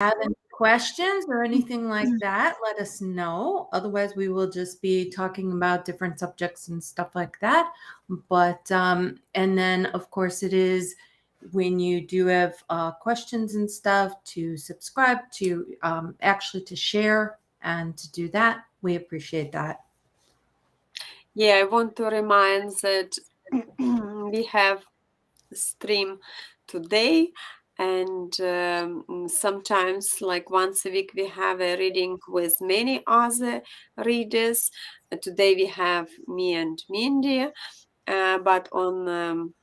have any questions or anything like that, let us know. Otherwise, we will just be talking about different subjects and stuff like that. But and then of course it is when you do have questions and stuff to subscribe to actually to share and to do that. We appreciate that. Yeah, I want to remind that we have stream today, and sometimes like once a week we have a reading with many other readers. Today we have me and Mindy, but on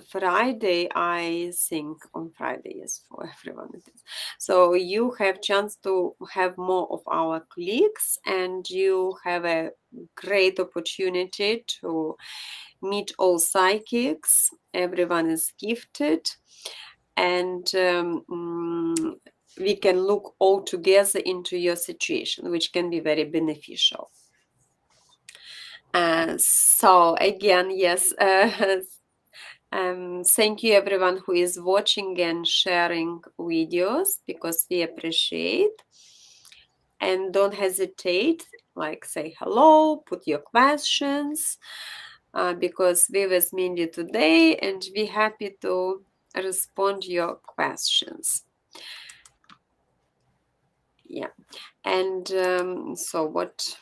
Friday, I think on Friday, yes, for everyone it is. So you have chance to have more of our clicks, and you have a great opportunity to meet all psychics. Everyone is gifted, and we can look all together into your situation, which can be very beneficial. So again, yes, thank you everyone who is watching and sharing videos, because we appreciate. And don't hesitate, like say hello, put your questions, because we with Mindy today, and we happy to respond your questions. Yeah, and so what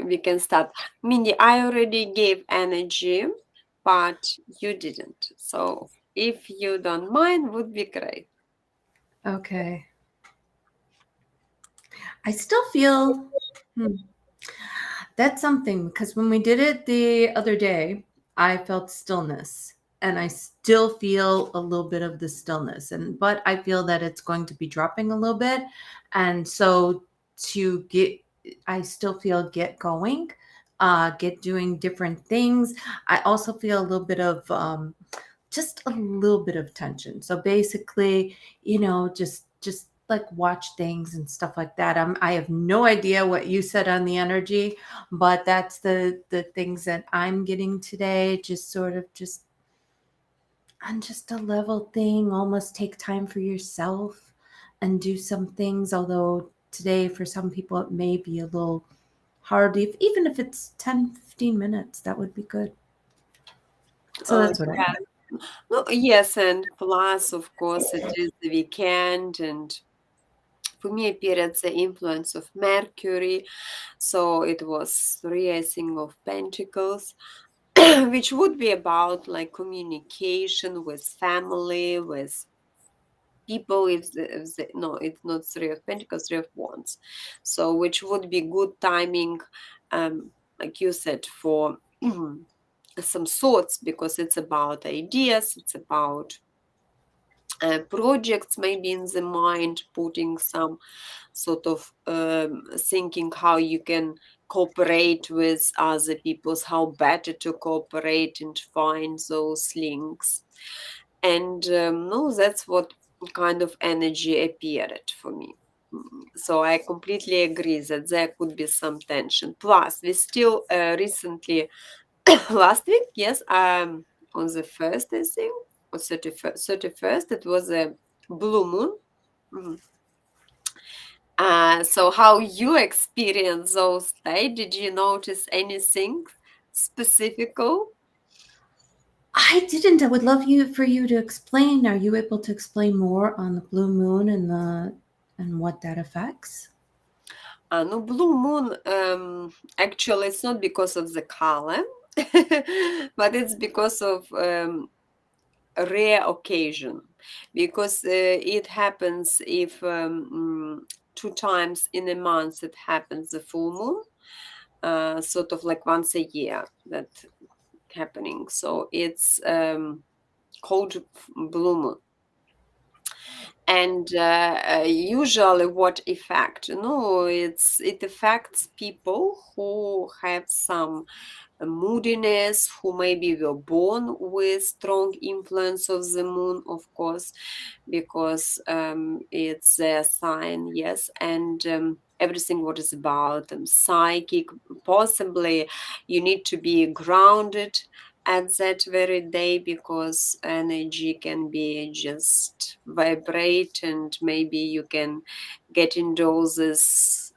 we can start. Mindy, I already gave energy, but you didn't. So if you don't mind, would be great. Okay. I still feel that's something because when we did it the other day, I felt stillness and I still feel a little bit of the stillness but I feel that it's going to be dropping a little bit. And so to get I still feel get going, get doing different things. I also feel a little bit of just a little bit of tension. So basically, just like watch things and stuff like that. I have no idea what you said on the energy, but that's the things that I'm getting today. Just sort of just on just a level thing, almost take time for yourself and do some things. Although today for some people it may be a little hard, even if it's 10-15 minutes, that would be good. So that's what I Yeah. No, yes, and plus, of course, it is the weekend, and for me appeared the influence of Mercury, so it was three, I think, of Pentacles, which would be about like communication with family, with people. No, it's not three of Pentacles, three of Wands, so which would be good timing, like you said, for some thoughts, because it's about ideas, it's about projects maybe in the mind, putting some sort of thinking how you can cooperate with other people's, how better to cooperate and find those links. And no, that's what kind of energy appeared for me. So I completely agree that there could be some tension. Plus, we still recently, last week, yes, on the first, I think, or 31st, it was a blue moon. Mhm. So how you experience those days? Did you notice anything specific? I didn't. I would love for you to explain. Are you able to explain more on the blue moon and what that affects? No, blue moon, actually, it's not because of the color, but it's because of a rare occasion. Because it happens if two times in a month it happens, the full moon, sort of like once a year that happening. So it's called blue moon. And usually what effect? No, it affects people who have some moodiness, who maybe were born with strong influence of the moon, of course, because it's a sign, yes, and everything what is about psychic. Possibly you need to be grounded at that very day, because energy can be just vibrate, and maybe you can get into this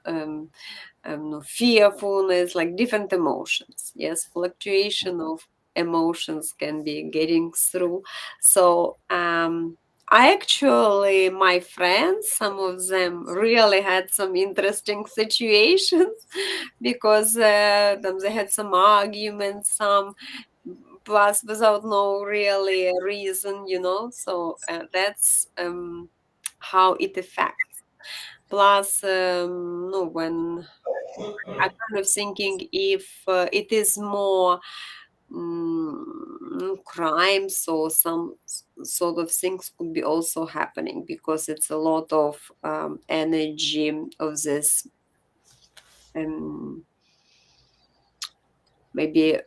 fearfulness, like different emotions. Yes, fluctuation of emotions can be getting through. So I actually, my friends, some of them really had some interesting situations because they had some arguments, some plus without no really reason, So that's how it affects. Plus, no, when I'm kind of thinking if it is more crimes or some sort of things could be also happening, because it's a lot of energy of this um, maybe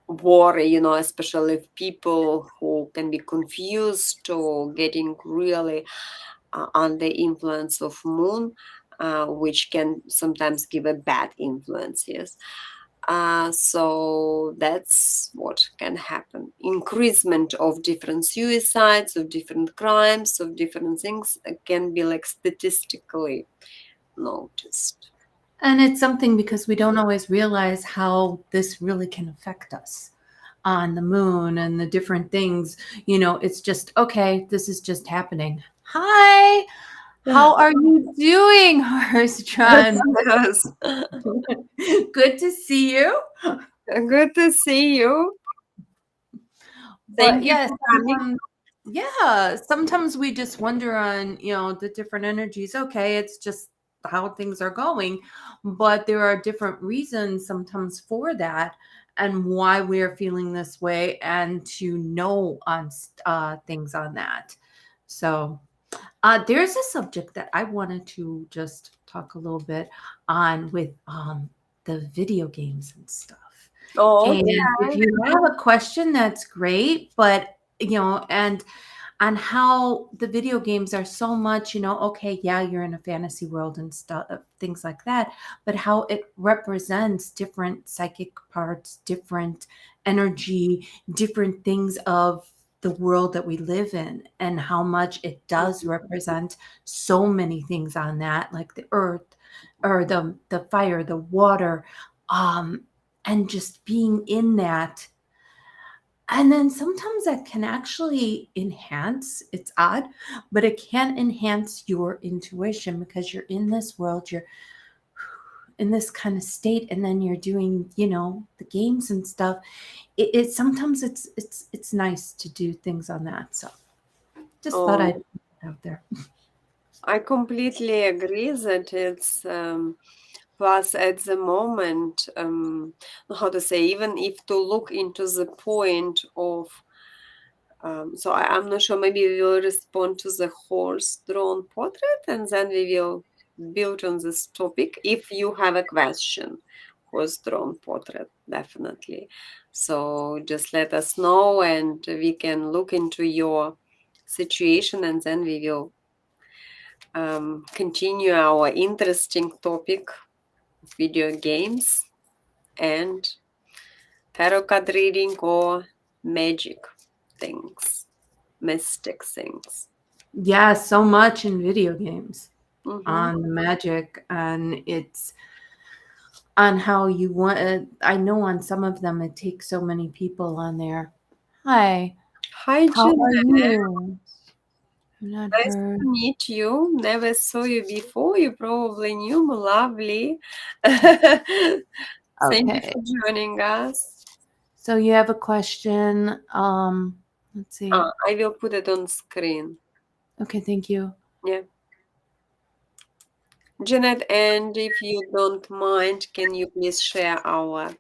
war, especially if people who can be confused or getting really under influence of moon, which can sometimes give a bad influence. Yes. So that's what can happen. Increasement of different suicides, of different crimes, of different things can be like statistically noticed. And it's something because we don't always realize how this really can affect us on the moon and the different things. It's just, okay, this is just happening. Hi, how are you doing, Harstran? Yes. Good to see you. Good to see you. But Thank you yes, for coming. sometimes we just wonder on, the different energies. Okay, it's just how things are going, but there are different reasons sometimes for that and why we're feeling this way and to know on things on that. So, there's a subject that I wanted to just talk a little bit on with the video games and stuff. Oh, And if okay. you have a question, that's great. But, and on how the video games are so much, okay, yeah, you're in a fantasy world and stuff, things like that, but how it represents different psychic parts, different energy, different things of the world that we live in, and how much it does represent so many things on that, like the earth or the fire, the water, um, and just being in that. And then sometimes that can actually enhance, it's odd, but it can enhance your intuition because you're in this world, you're in this kind of state, and then you're doing, the games and stuff. It sometimes it's nice to do things on that. So just thought I'd Oh, put it out there. I completely agree that it's plus at the moment, how to say, even if to look into the point of, so I'm not sure, maybe we will respond to the horse drawn portrait, and then we will build on this topic. If you have a question, horse drawn portrait, definitely. So just let us know, and we can look into your situation, and then we will continue our interesting topic of video games and tarot card reading or magic things, mystic things. Yeah, so much in video games Mm-hmm. on the magic, and it's on how you want it. I know on some of them it takes so many people on there. Hi, Hi, how are Jeanette. you? I'm not Nice heard. to meet you. Never saw you before. You probably knew me. Lovely. Thank you Okay. for joining us. So you have a question. Let's see. I will put it on screen. Okay, thank you. Yeah. Janet, and if you don't mind, can you please share our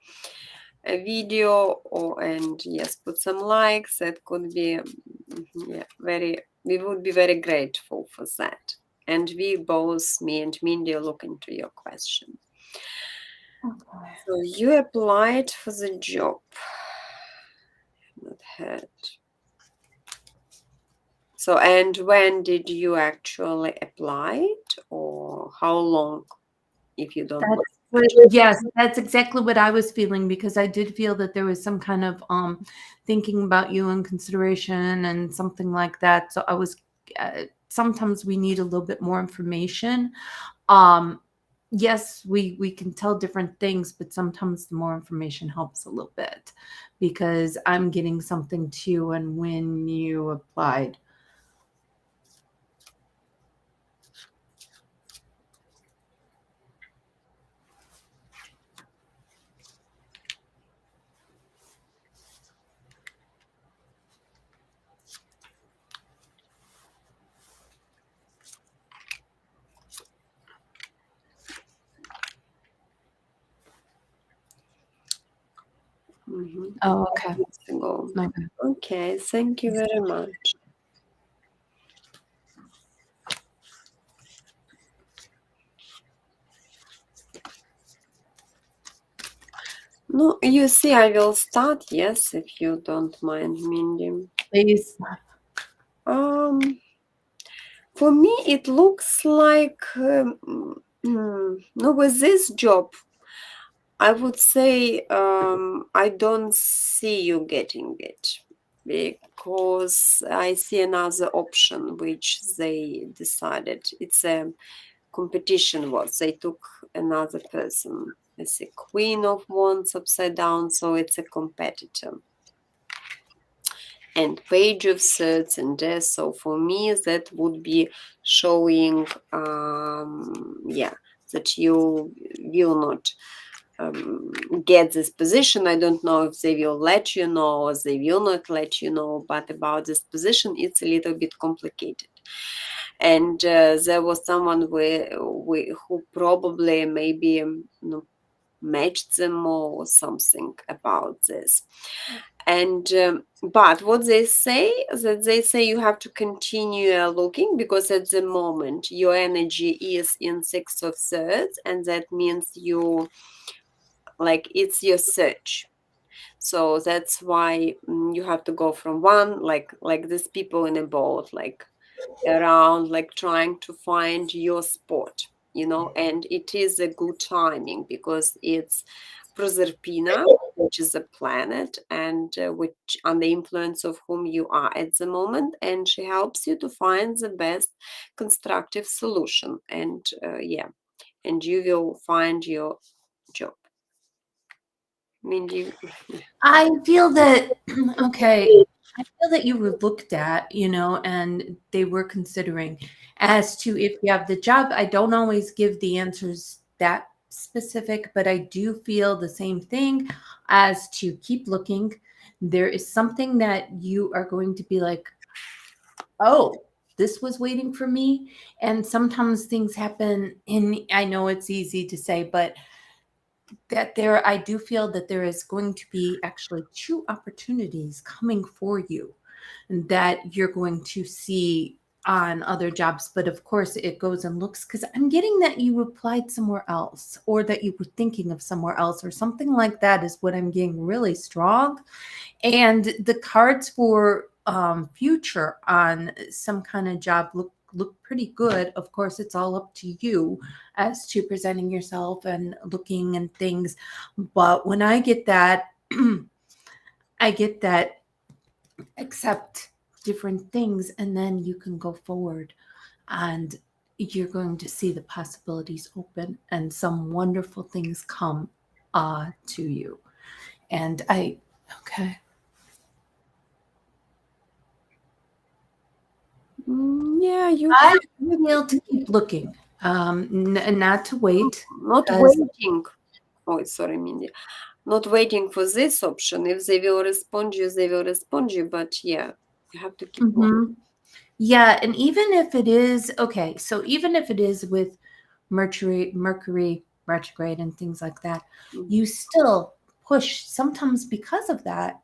video, or and yes, put some likes. That could be yeah, very, we would be very grateful for that. And we both, me and Mindy, look into your question. Okay. So you applied for the job, not had. So, and when did you actually apply it, or how long? if you don't That's mind. yes, that's exactly what I was feeling because I did feel that there was some kind of thinking about you and consideration and something like that. So I was sometimes we need a little bit more information. Um yes, we can tell different things, but sometimes the more information helps a little bit because I'm getting something too and when you applied. Oh, okay. Let's go. My bad. Okay, thank you very much. No, you see, I will start, yes, if you don't mind, Mindy. Please. For me, it looks like, no, with this job, I would say I don't see you getting it because I see another option which they decided. It's a competition was they took another person. It's a Queen of Wands upside down, so it's a competitor. And Page of Swords and Death. So for me, that would be showing, that you will not get this position. I don't know if they will let you know or they will not let you know, but about this position, it's a little bit complicated. And there was someone who probably maybe matched them or something about this. And but what they say that they say you have to continue looking because at the moment your energy is in Six of Swords, and that means you like it's your search. So that's why you have to go from one like these people in a boat, like around, like trying to find your spot, and it is a good timing because it's Proserpina, which is a planet, and which on the influence of whom you are at the moment, and she helps you to find the best constructive solution, and and you will find your job. Mindy. I feel that okay, I feel that you were looked at, and they were considering as to if you have the job. I don't always give the answers that specific, but I do feel the same thing as to keep looking. There is something that you are going to be like, oh, this was waiting for me. And sometimes things happen in, I know it's easy to say, but that there I do feel that there is going to be actually two opportunities coming for you and that you're going to see on other jobs. But of course it goes and looks because I'm getting that you applied somewhere else or that you were thinking of somewhere else or something like that is what I'm getting really strong. And the cards for future on some kind of job look pretty good. Of course, it's all up to you as to presenting yourself and looking and things. But when I get that, I get that accept different things and then you can go forward and you're going to see the possibilities open and some wonderful things come to you. And okay. Yeah, you I you feel to keep looking, not to wait not because waiting. Oh, sorry, Mindy. Not waiting for this option. If they will respond you, they will respond you. But yeah, you have to keep looking. mhm. Yeah, and even if it is okay, so even if it is with Mercury retrograde and things like that, Mhm. you still push sometimes because of that,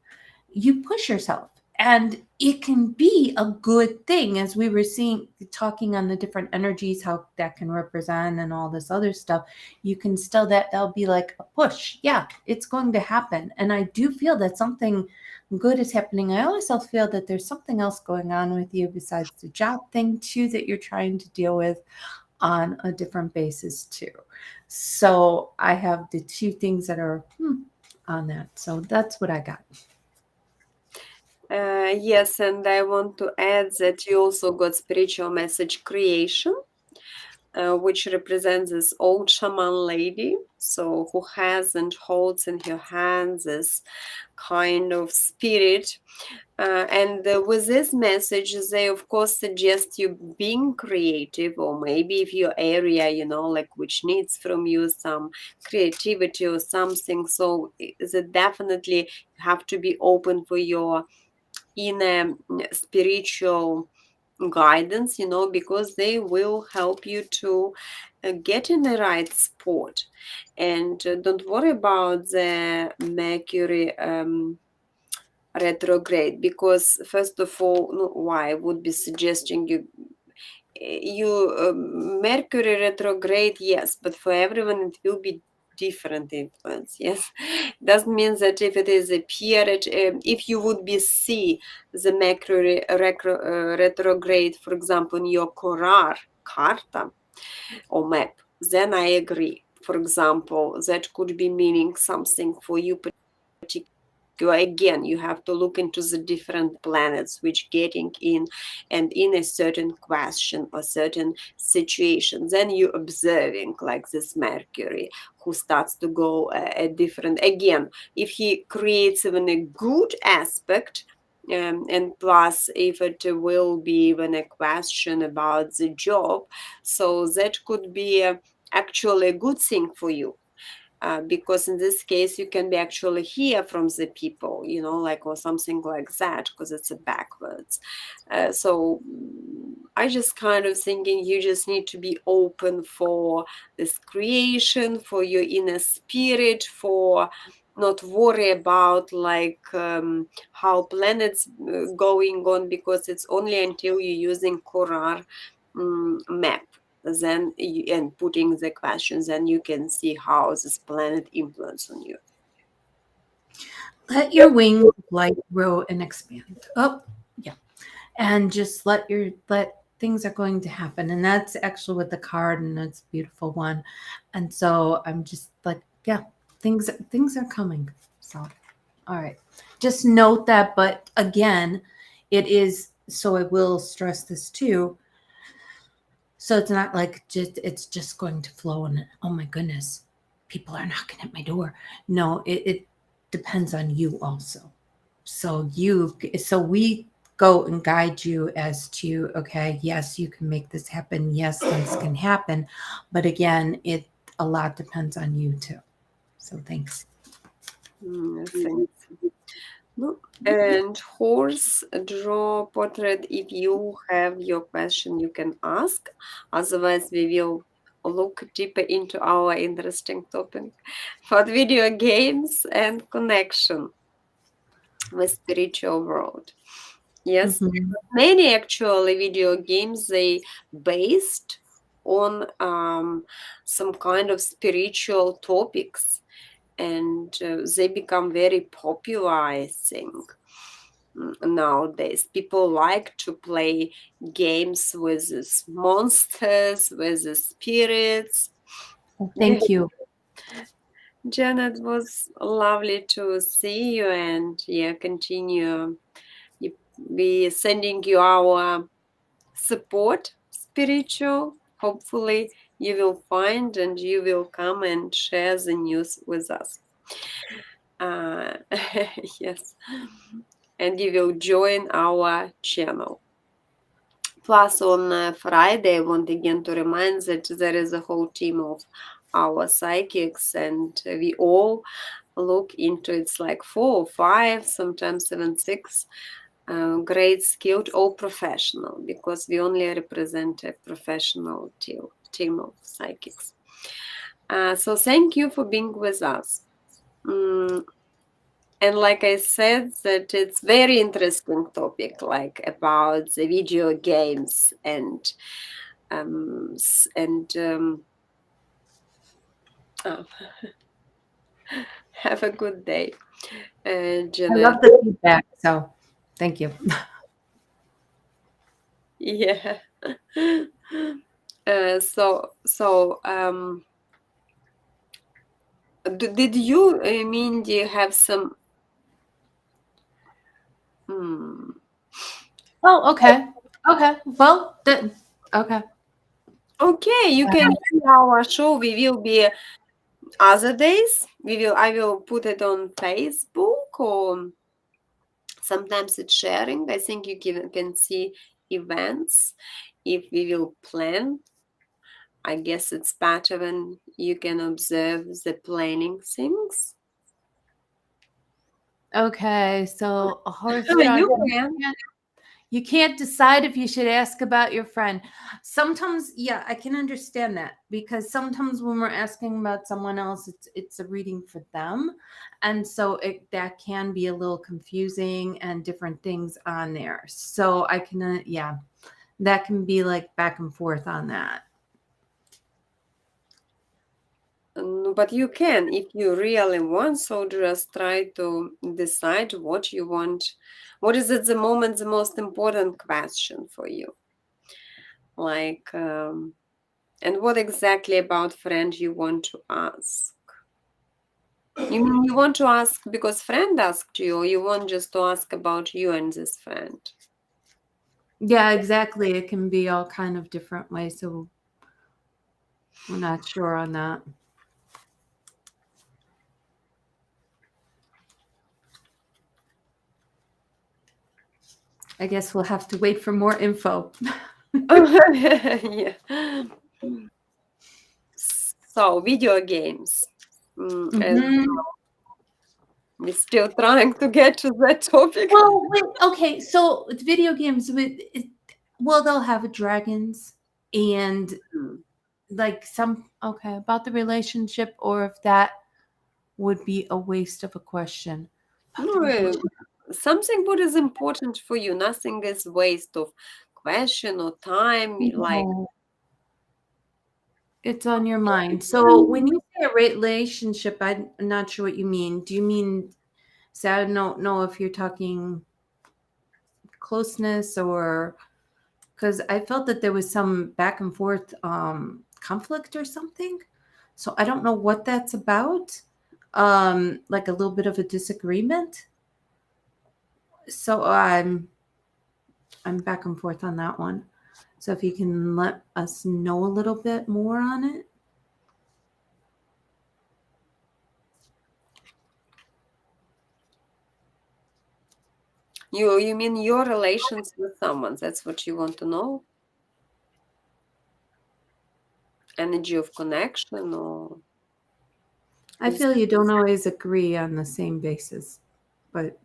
you push yourself. And it can be a good thing as we were seeing talking on the different energies, how that can represent and all this other stuff. You can still that'll be like a push. Yeah, it's going to happen. And I do feel that something good is happening. I also feel that there's something else going on with you besides the job thing too that you're trying to deal with. on a different basis too. So I have the two things that are on that. So that's what I got. Yes, and I want to add that you also got spiritual message creation, which represents this old shaman lady, so who has and holds in her hands this kind of spirit. And with this message, they of course suggest you being creative, or maybe if your area, like which needs from you some creativity or something. So that definitely you have to be open for your inner spiritual guidance, because they will help you to get in the right spot. And don't worry about the Mercury retrograde, because first of all, no, why I would be suggesting Mercury retrograde, yes, but for everyone it will be different influence. Yes, doesn't mean that if it is a period, if you would be see the Mercury retrograde, for example, in your Corar carta or map, then I agree. For example, that could be meaning something for you particular. Again, you have to look into the different planets which getting in and in a certain question or certain situation. Then you observing like this Mercury who starts to go a different. Again, if he creates even a good aspect, and plus if it will be even a question about the job, so that could be actually a good thing for you, because in this case you can be actually hear from the people, like, or something like that, because it's a backwards. So I just kind of thinking you just need to be open for this creation, for your inner spirit, for not worry about like how planets going on, because it's only until you're using Qurar map, then and putting the questions, then you can see how this planet influence on you. Let your wings light grow and expand. Oh, yeah. And just let things are going to happen. And that's actually what the card, and it's a beautiful one. And so I'm just like, yeah, things are coming. So all right. Just note that, but again, it is, so I will stress this too. So it's not like it's just going to flow and oh my goodness, people are knocking at my door. No, it depends on you also. So we go and guide you as to, okay, yes, you can make this happen. Yes, things can happen. But again, it a lot depends on you too. So thanks. Thanks. No. And horse draw portrait. If you have your question, you can ask. Otherwise, we will look deeper into our interesting topic for video games and connection with spiritual world. Yes, Mhm. many actually video games they based on some kind of spiritual topics, and they become very popular, I think. Nowadays people like to play games with these monsters, with the spirits. Well, Yeah, thank you. Janet, was lovely to see you, and yeah, continue. You, we sending you our support, spiritual. Hopefully you will find and you will come and share the news with us. uh, yes, and you will join our channel. Plus on Friday, I want again to remind that there is a whole team of our psychics, and we all look into, it's like 4 or 5, sometimes even 6, great skilled, all professional, because we only represent a professional team of psychics. So thank you for being with us. Mm, and like I said, that it's very interesting topic, like about the video games and oh, have a good day, I Janet. love the feedback. So thank you. Yeah. Did you mean do you have some? Hmm. Oh, okay. Okay. Well, okay. Okay, you can see our show. We will be other days. I will put it on Facebook, or sometimes it's sharing. I think you can see events if we will plan. I guess it's better when you can observe the planning things. Okay. So a Oh, horse-drawn you can. you can't decide if you should ask about your friend. Sometimes, yeah, I can understand that because sometimes when we're asking about someone else, it's a reading for them, and so that can be a little confusing and different things on there. So I can, yeah, that can be like back and forth on that. But you can, if you really want, so just try to decide what you want. What is at the moment the most important question for you? Like, and what exactly about friend you want to ask? You mean you want to ask because friend asked you, or you want just to ask about you and this friend? Yeah, exactly. It can be all kind of different ways. So we're not sure on that. I guess we'll have to wait for more info. Yeah. So, video games. As Mhm. we're still trying to get to that topic. Well, wait, okay, so with video games with it, well, they'll have dragons and Hmm. like some okay, about the relationship or if that would be a waste of a question. About the No, relationship. something what is important for you. Nothing is waste of question or time. Like, No, it's on your mind. So when you say a relationship, I'm not sure what you mean. Do you mean so I don't know if you're talking closeness or because I felt that there was some back and forth conflict or something. So I don't know what that's about. Like a little bit of a disagreement. So I'm back and forth on that one. So if you can let us know a little bit more on it. you mean your relations with someone? That's what you want to know? Energy of connection, or I feel you don't always agree on the same basis, but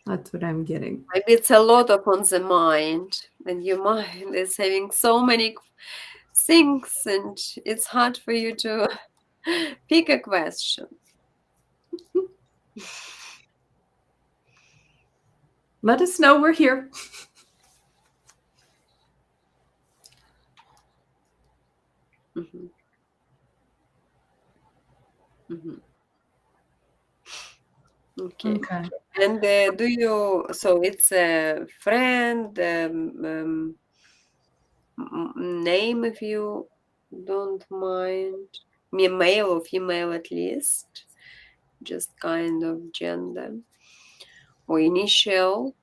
that's what I'm getting. maybe it's a lot of on the mind, and your mind is having so many things, and it's hard for you to pick a question. Let us know we're here. Mhm, mhm. Okay. Okay. And do you, so it's a friend, name if you don't mind, male or female at least, just kind of gender or initial,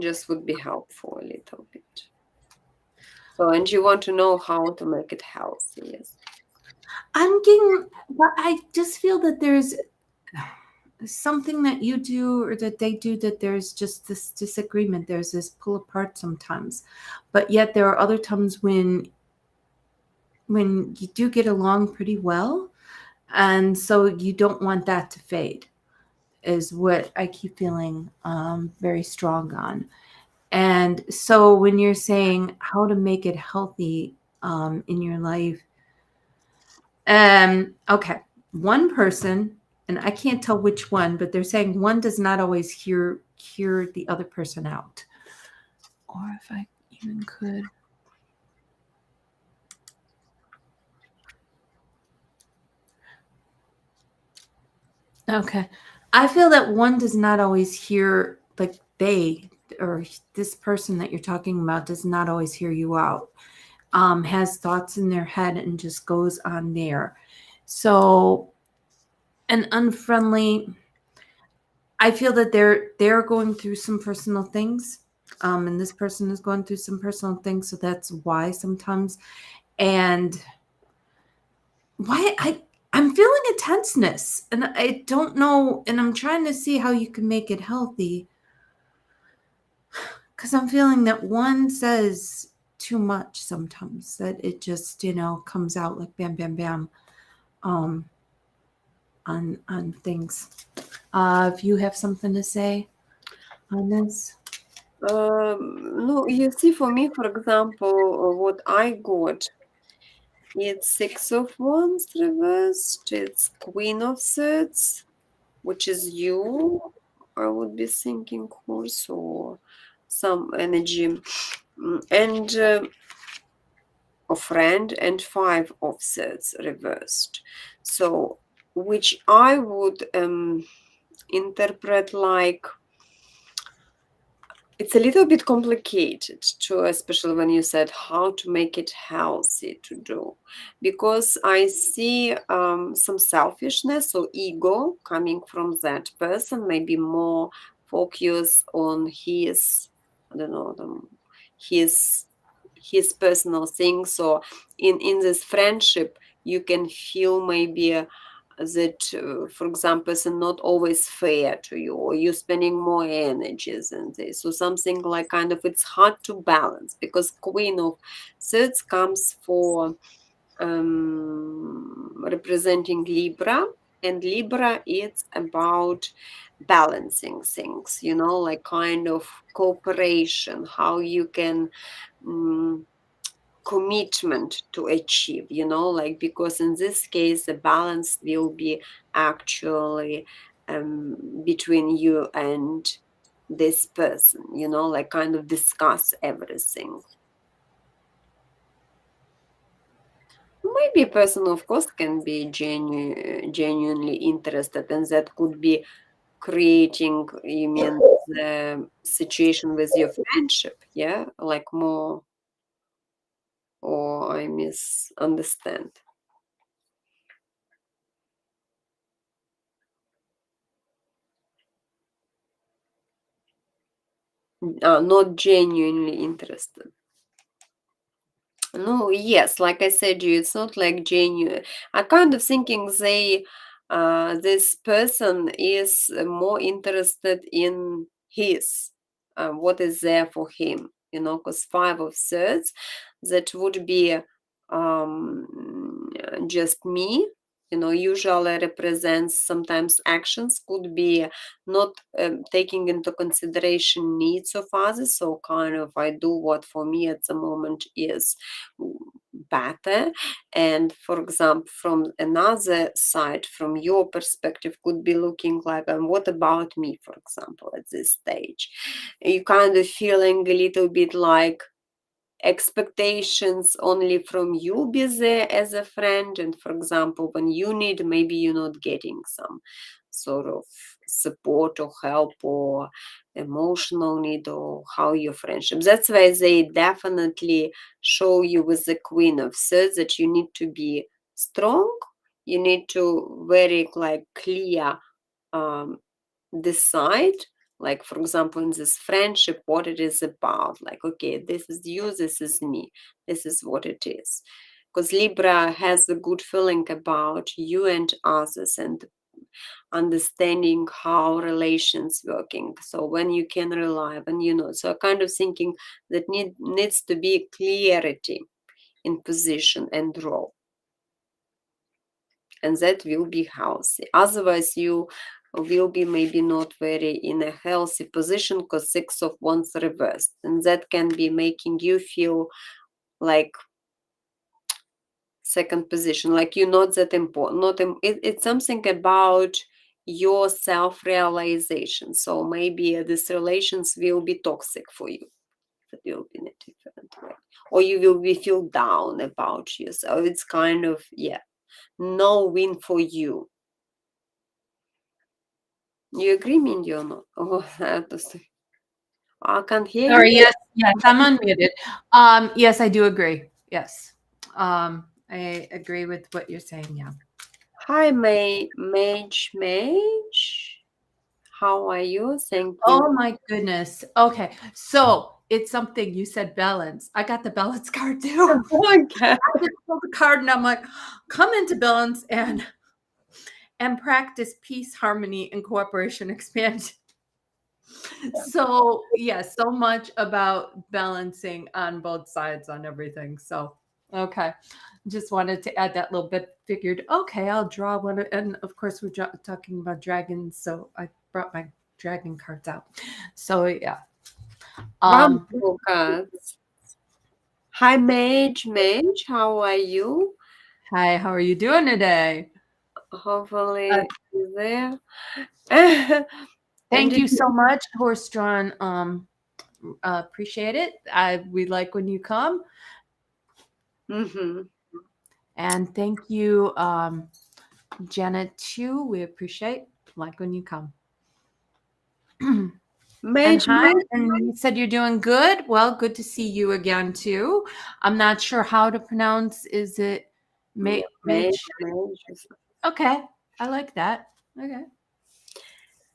just would be helpful a little bit. So, and you want to know how to make it healthy, yes. I'm getting, but I just feel that there's something that you do or that they do that there's just this disagreement. There's this pull apart sometimes, but yet there are other times when you do get along pretty well, and so you don't want that to fade. Is what I keep feeling very strong on. And so when you're saying how to make it healthy in your life, okay, one person, and I can't tell which one, but they're saying one does not always hear the other person out. Or if I even could. Okay. I feel that one does not always hear like they or this person that you're talking about does not always hear you out, has thoughts in their head and just goes on there. So an unfriendly, I feel that they're going through some personal things. And this person is going through some personal things, so that's why sometimes. And why I'm feeling a tenseness, and I don't know, and I'm trying to see how you can make it healthy, because I'm feeling that one says too much sometimes, that it just comes out like bam bam bam, um on things. If you have something to say on this. No, you see, for me, for example, what I got, it's Six of Wands reversed, it's Queen of Swords, which is you, I would be thinking also some energy, and a friend, and Five of Swords reversed. So, which I would interpret like it's a little bit complicated to, especially when you said how to make it healthy to do, because I see some selfishness or ego coming from that person, maybe more focus on his, I don't know, his personal things. So in this friendship, you can feel maybe that, for example, is not always fair to you, or you're spending more energies in this. So something like kind of it's hard to balance, because Queen of Swords comes for representing Libra, and Libra it's about balancing things, like kind of cooperation, how you can commitment to achieve, like, because in this case the balance will be actually between you and this person, like kind of discuss everything. Maybe a person, of course, can be genuinely interested, and that could be creating, you mean, the situation with your friendship, yeah, like more, or I misunderstand. Not genuinely interested. No, yes, like I said, you, it's not like genuine. I kind of thinking this person is more interested in his, what is there for him, because Five of Swords, that would be just me, usually represents sometimes actions, could be not taking into consideration needs of others. So kind of I do what for me at the moment is better. And for example, from another side, from your perspective, could be looking like, what about me, for example, at this stage? You kind of feeling a little bit like expectations only from you be there as a friend, and for example when you need, maybe you're not getting some sort of support or help or emotional need, or how your friendship. That's why they definitely show you with the Queen of Swords that you need to be strong, you need to very like clear, um, decide, like for example in this friendship, what it is about, like, okay, this is you, this is me, this is what it is. Because Libra has a good feeling about you and others, and understanding how relations working, so when you can rely, when so kind of thinking that needs to be clarity in position and role, and that will be healthy. Otherwise, you will be maybe not very in a healthy position, because Six of Wands reversed, and that can be making you feel like second position, like you're not that important. It's something about your self-realization. So maybe these relations will be toxic for you. It will be in a different way, or you will be feel down about yourself. It's kind of, yeah, no win for you. You agree, Mindy, or not? Oh, that was I can't hear Sorry, you. yes, I'm unmuted. Yes, I do agree. Yes. I agree with what you're saying, yeah. Hi, Mage. How are you? Thank you. Oh my goodness. Okay. So it's something you said balance. I got the balance card too. Okay. I just pulled the card and I'm like, come into balance and practice peace, harmony, and cooperation expansion. So yeah, so much about balancing on both sides on everything. So okay. Just wanted to add that little bit. Figured, okay, I'll draw one. And of course, we're talking about dragons. So I brought my dragon cards out. So yeah. Um, Wonderful cards. Hi, Mage. How are you? Hi, how are you doing today? Uh, Hopefully, you're there. And Thank if you you, so much, Horse Drawn. Appreciate it. We like when you come, Mhm. and thank you, Janet too. We appreciate like when you come. And Mage, hi, and you said you're doing good. Well, good to see you again too. I'm not sure how to pronounce. Is it yeah, Mitch? Mage. Okay, I like that. Okay.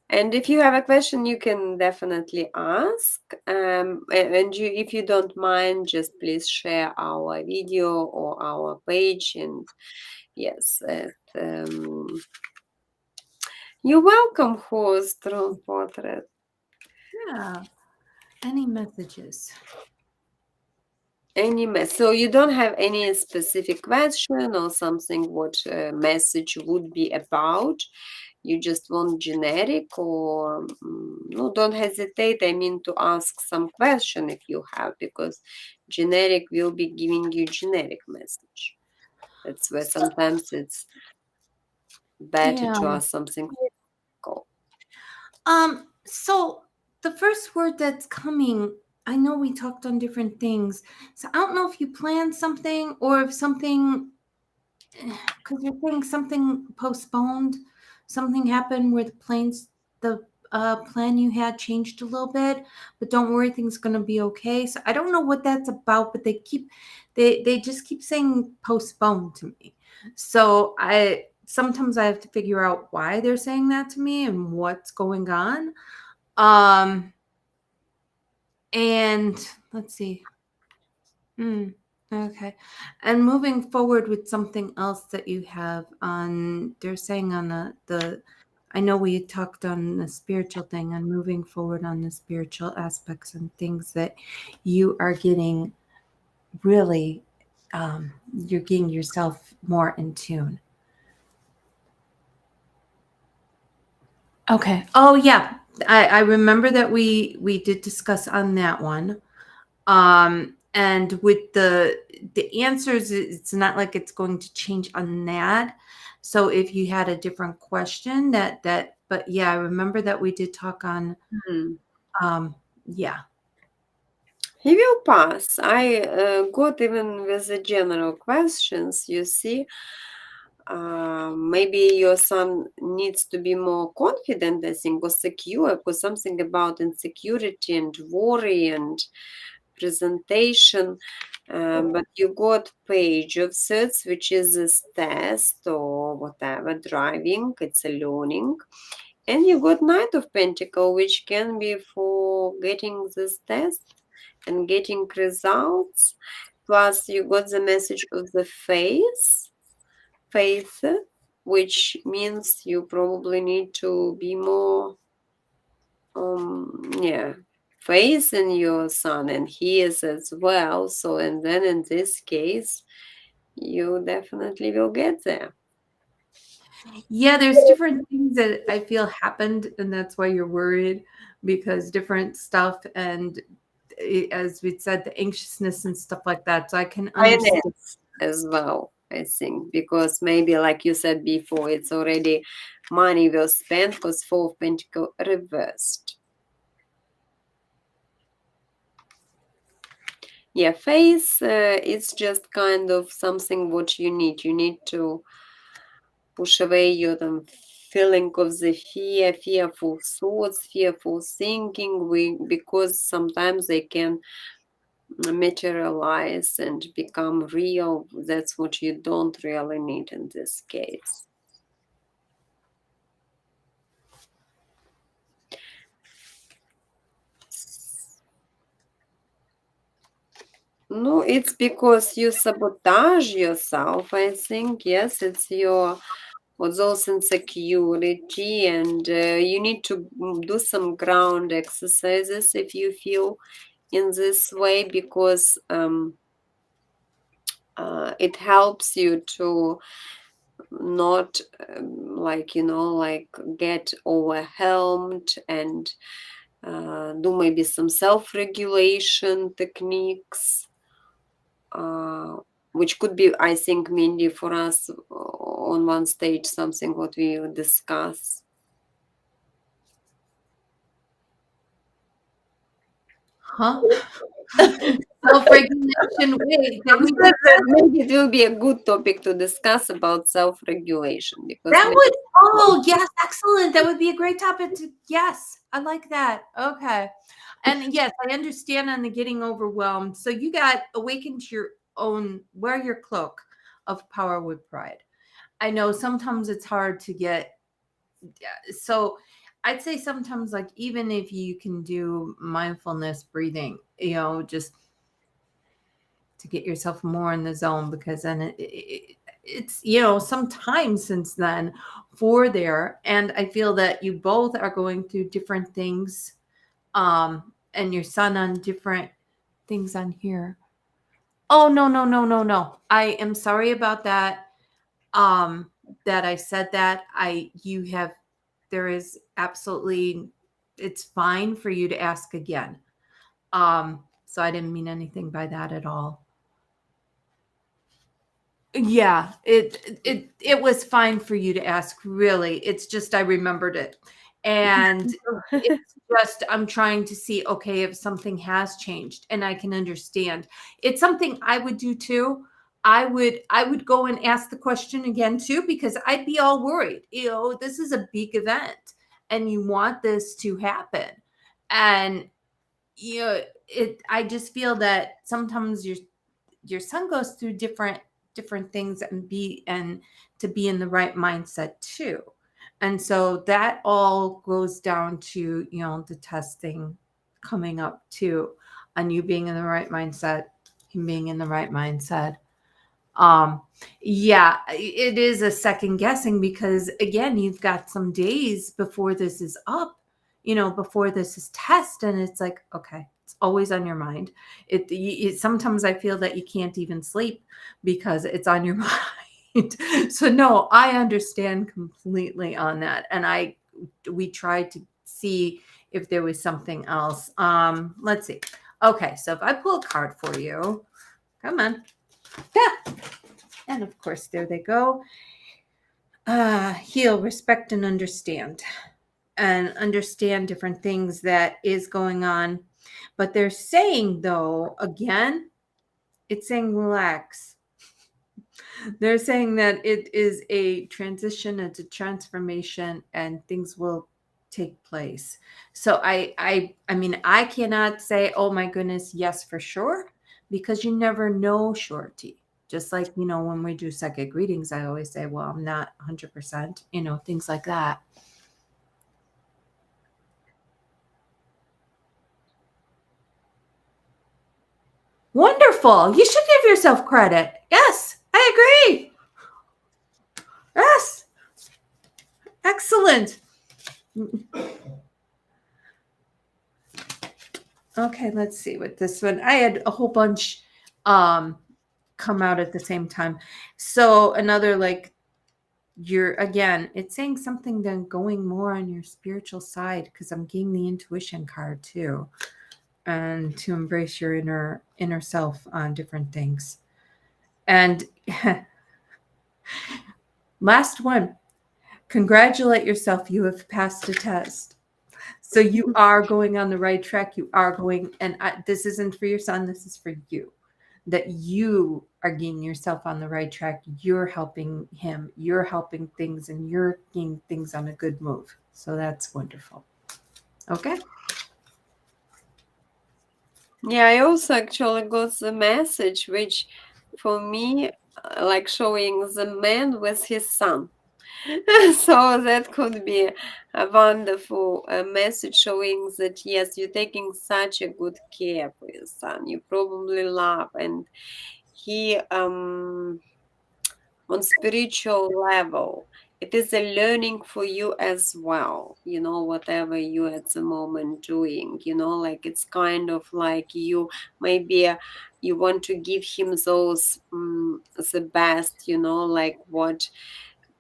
And if you have a question, you can definitely ask. And if you don't mind, just please share our video or our page. And yes, you're welcome, host Ron Portrait. Yeah. Any messages? So you don't have any specific question or something what message would be about. You just want generic or no, don't hesitate. I mean to ask some question if you have, because generic will be giving you generic message. That's where So, sometimes it's better yeah. to ask something cool. So the first word that's coming, I know we talked on different things. So I don't know if you planned something or if something, because you're saying something postponed, something happened where the plan you had changed a little bit, but don't worry, things gonna be okay. So I don't know what that's about, but they just keep saying postponed to me. So I sometimes I have to figure out why they're saying that to me and what's going on. Um, and let's see. Hmm. Okay. And moving forward with something else that you have on, they're saying on I know we talked on the spiritual thing and moving forward on the spiritual aspects and things that you are getting really, you're getting yourself more in tune. Okay. Oh yeah. I remember that we did discuss on that one. And with the answers, it's not like it's going to change on that. So if you had a different question but yeah, I remember that we did talk on, Hmm. yeah. He will pass. I got even with the general questions, you see. Maybe your son needs to be more confident, I think, or secure, because something about insecurity and worry and presentation. But you got page of sets, which is a test or whatever, driving, it's a learning. And you got Knight of Pentacle, which can be for getting this test and getting results. Plus, you got the message of the faith, which means you probably need to be more, yeah, faith in your son, and he is as well. So, and then in this case, you definitely will get there. Yeah, there's different things that I feel happened, and that's why you're worried because different stuff and as we said, the anxiousness and stuff like that. So I can understand. Finance as well, I think, because maybe, like you said before, it's already money well spent because Four of Pentacle reversed. Yeah, faith is just kind of something what you need. You need to push away your feeling of the fearful thoughts, fearful thinking, because sometimes they can materialize and become real. That's what you don't really need in this case. No, it's because you sabotage yourself, I think. Yes, it's your or those insecurity, and you need to do some ground exercises if you feel in this way, because it helps you to not like get overwhelmed, and do maybe some self-regulation techniques, uh, which could be, I think, mainly for us on one stage, something what we will discuss. Huh? Self-regulation. Wait, did we Said do that maybe it will be a good topic to discuss about self-regulation, because that? we Would oh yes, excellent. That would be a great topic to yes. I like that. Okay. And yes, I understand on the getting overwhelmed. So you got awakened to your own wear your cloak of power with pride. I know sometimes it's hard to get so I'd say sometimes like even if you can do mindfulness breathing, just to get yourself more in the zone because then it's some time since then for there and I feel that you both are going through different things and your son on different things on here. Oh no, no, no, no, no, I am sorry about that. That I said that I you have there is absolutely it's fine for you to ask again. So I didn't mean anything by that at all. Yeah, it was fine for you to ask, really. It's just I remembered it. And it's just I'm trying to see, okay, if something has changed and I can understand. It's something I would do too. I would go and ask the question again too because I'd be all worried. This is a big event and you want this to happen. And it I just feel that sometimes your son goes through different things and to be in the right mindset too, and so that all goes down to the testing coming up too, on you being in the right mindset, him being in the right mindset. um yeah, it is a second guessing because again you've got some days before this is up, before this is test, and it's like, okay, it's always on your mind. Sometimes I feel that you can't even sleep because it's on your mind. So no, I understand completely on that, and we tried to see if there was something else. Let's see. Okay, so if I pull a card for you, come on. Yeah. And of course, there they go. Heal, respect, and understand. And understand different things that is going on. But they're saying, though, again, it's saying relax. They're saying that it is a transition, it's a transformation, and things will take place. So I mean, I cannot say, oh my goodness, yes, for sure, because you never know, Shorty. Just like, when we do psychic readings, I always say, well, I'm not 100%, things like that. Wonderful. You should give yourself credit. Yes, I agree. Yes. Excellent. Okay, let's see what this one. I had a whole bunch come out at the same time. So another like you're again, it's saying something then going more on your spiritual side because I'm getting the intuition card too. And to embrace your inner self on different things. And last one, congratulate yourself. You have passed a test. So you are going on the right track. You are going, and this isn't for your son. This is for you. that you are getting yourself on the right track. You're helping him, you're helping things, and you're getting things on a good move. So that's wonderful. Okay. Yeah, I also actually got the message, which for me, like showing the man with his son. So that could be a wonderful message showing that yes, you're taking such a good care for your son. You probably love, and he on spiritual level, it is a learning for you as well, whatever you at the moment doing, like it's kind of like you maybe you want to give him those the best, like what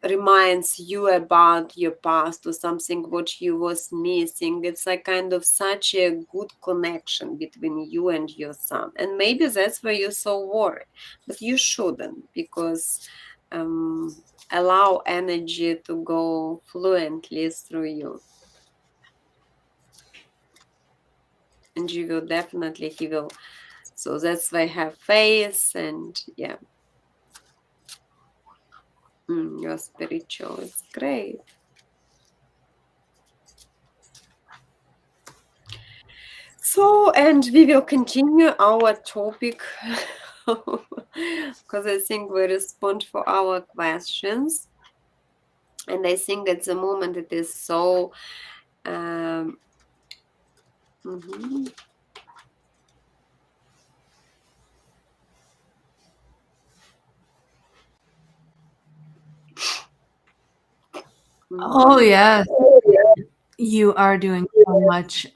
reminds you about your past or something what you was missing. It's like kind of such a good connection between you and your son, and maybe that's why you're so worried, but you shouldn't, because allow energy to go fluently through you, and you will definitely he will. So that's why have faith, and yeah, you're spiritual, it's great. So, and we will continue our topic because I think we respond for our questions. And I think at the moment it is so. Um, mhm, Oh, mhm. yes. You are doing so much.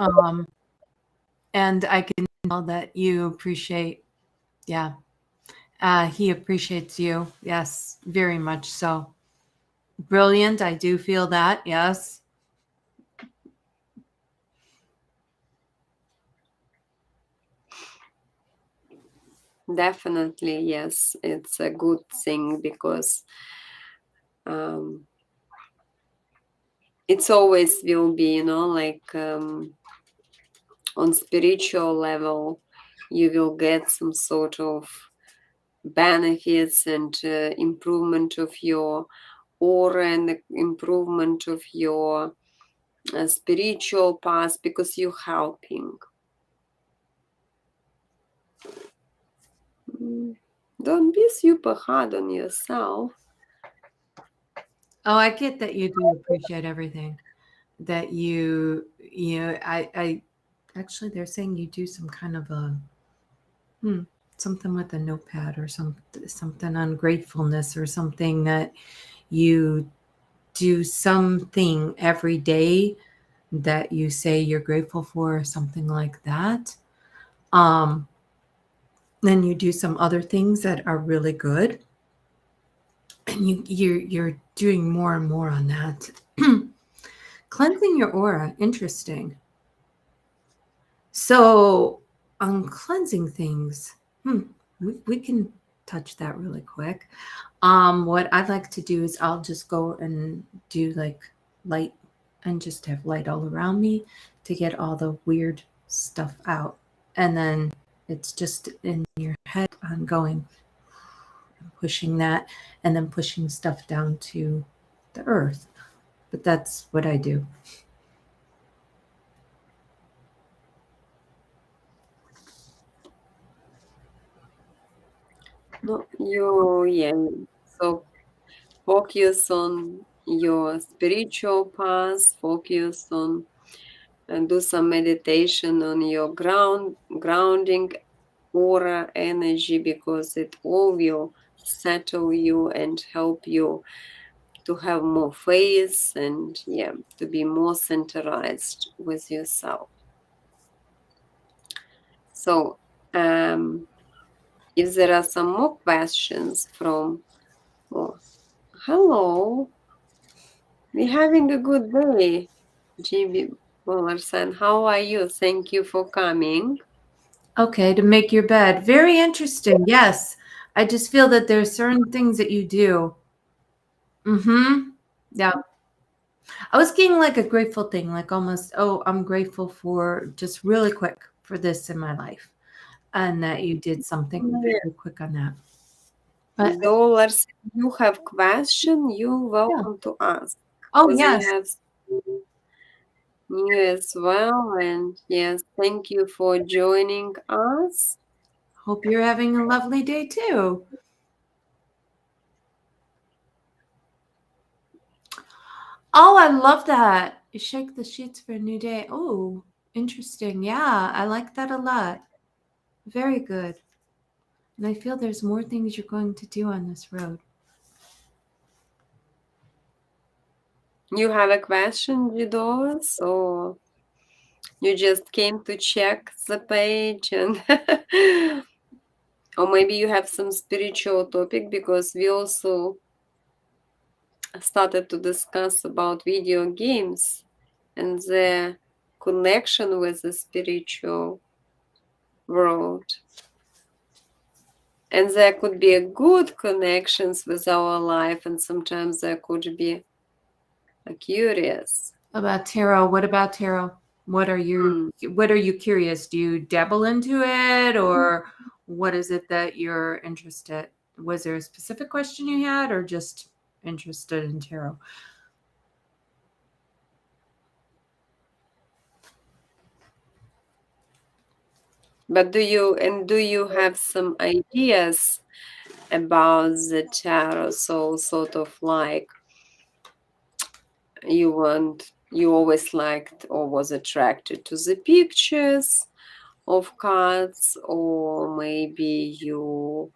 And I can tell that you appreciate, yeah. He appreciates you. Yes, very much so. Brilliant. I do feel that. Yes. Definitely, yes, it's a good thing because um, it's always will be, like on spiritual level, you will get some sort of benefits and improvement of your aura and the improvement of your spiritual path because you're helping. Mm, don't be super hard on yourself. Oh, I get that you do appreciate everything. That I actually they're saying you do some kind of a hmm, something with a notepad or something on gratefulness or something that you do something every day that you say you're grateful for or something like that. Um, then you do some other things that are really good, and you're doing more and more on that. Cleansing your aura, interesting. So on cleansing things, we can touch that really quick. What I'd like to do is I'll just go and do like light and just have light all around me to get all the weird stuff out. And then it's just in your head ongoing, pushing that and then pushing stuff down to the earth. But that's what I do. No, yeah. So focus on your spiritual path, focus on and do some meditation on your grounding aura energy because it all will settle you and help you to have more faith and yeah, to be more centerized with yourself. So if there are some more questions from, oh, hello, we're having a good day, GB Bollerson. How are you? Thank you for coming. Okay, to make your bed. Very interesting. Yes. I just feel that there's certain things that you do. Mm-hmm. Yeah. I was getting like a grateful thing, like almost, oh, I'm grateful for just really quick for this in my life. and that you did something Yeah. very quick on that. But Dollars, if you have question, you're yeah. welcome to ask. Oh, Because we yes. have new as well. And yes, thank you for joining us. Hope you're having a lovely day too. Oh, I love that. You shake the sheets for a new day. Oh, interesting. Yeah, I like that a lot. Very good. And I feel there's more things you're going to do on this road. You have a question, Dollars, or you just came to check the page and or maybe you have some spiritual topic because we also started to discuss about video games and their connection with the spiritual world. And there could be a good connections with our life, and sometimes there could be a curious. About tarot, what about tarot? What are Mm. you curious? Do you dabble into it, or what is it that you're interested? Was there a specific question you had, or just interested in tarot? But do you have some ideas about the tarot? So sort of like you always liked or was attracted to the pictures of cards, or maybe you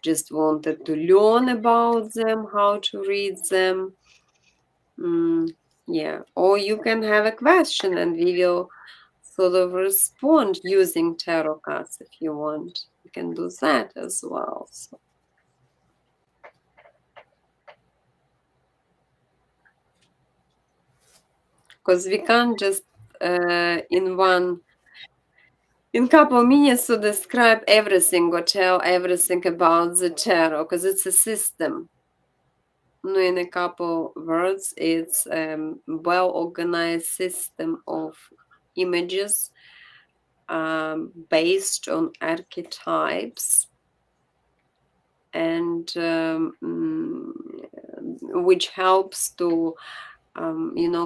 just wanted to learn about them, how to read them. Mm, yeah, or you can have a question and we will sort of respond using tarot cards if you want. You can do that as well. So, because we can't just in couple minutes to describe everything or tell everything about the tarot because it's a system. No, in a couple words, it's a well-organized system of images based on archetypes and which helps to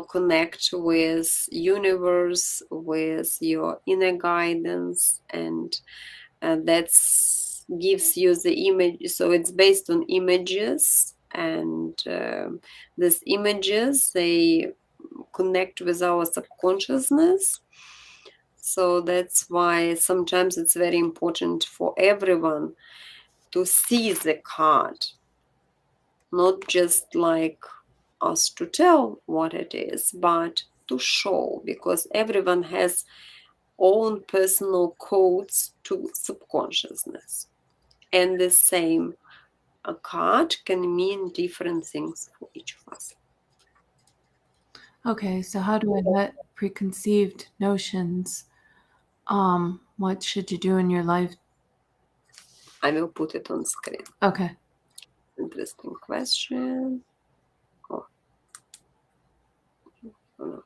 connect with universe, with your inner guidance, and that's gives you the image. So it's based on images, and these images they connect with our subconsciousness. So that's why sometimes it's very important for everyone to see the card, not just like us to tell what it is, but to show, because everyone has own personal codes to subconsciousness. And the same a card can mean different things for each of us. Okay, so how do I let preconceived notions? What should you do in your life? I will put it on screen. Okay. Interesting question. Oh, no.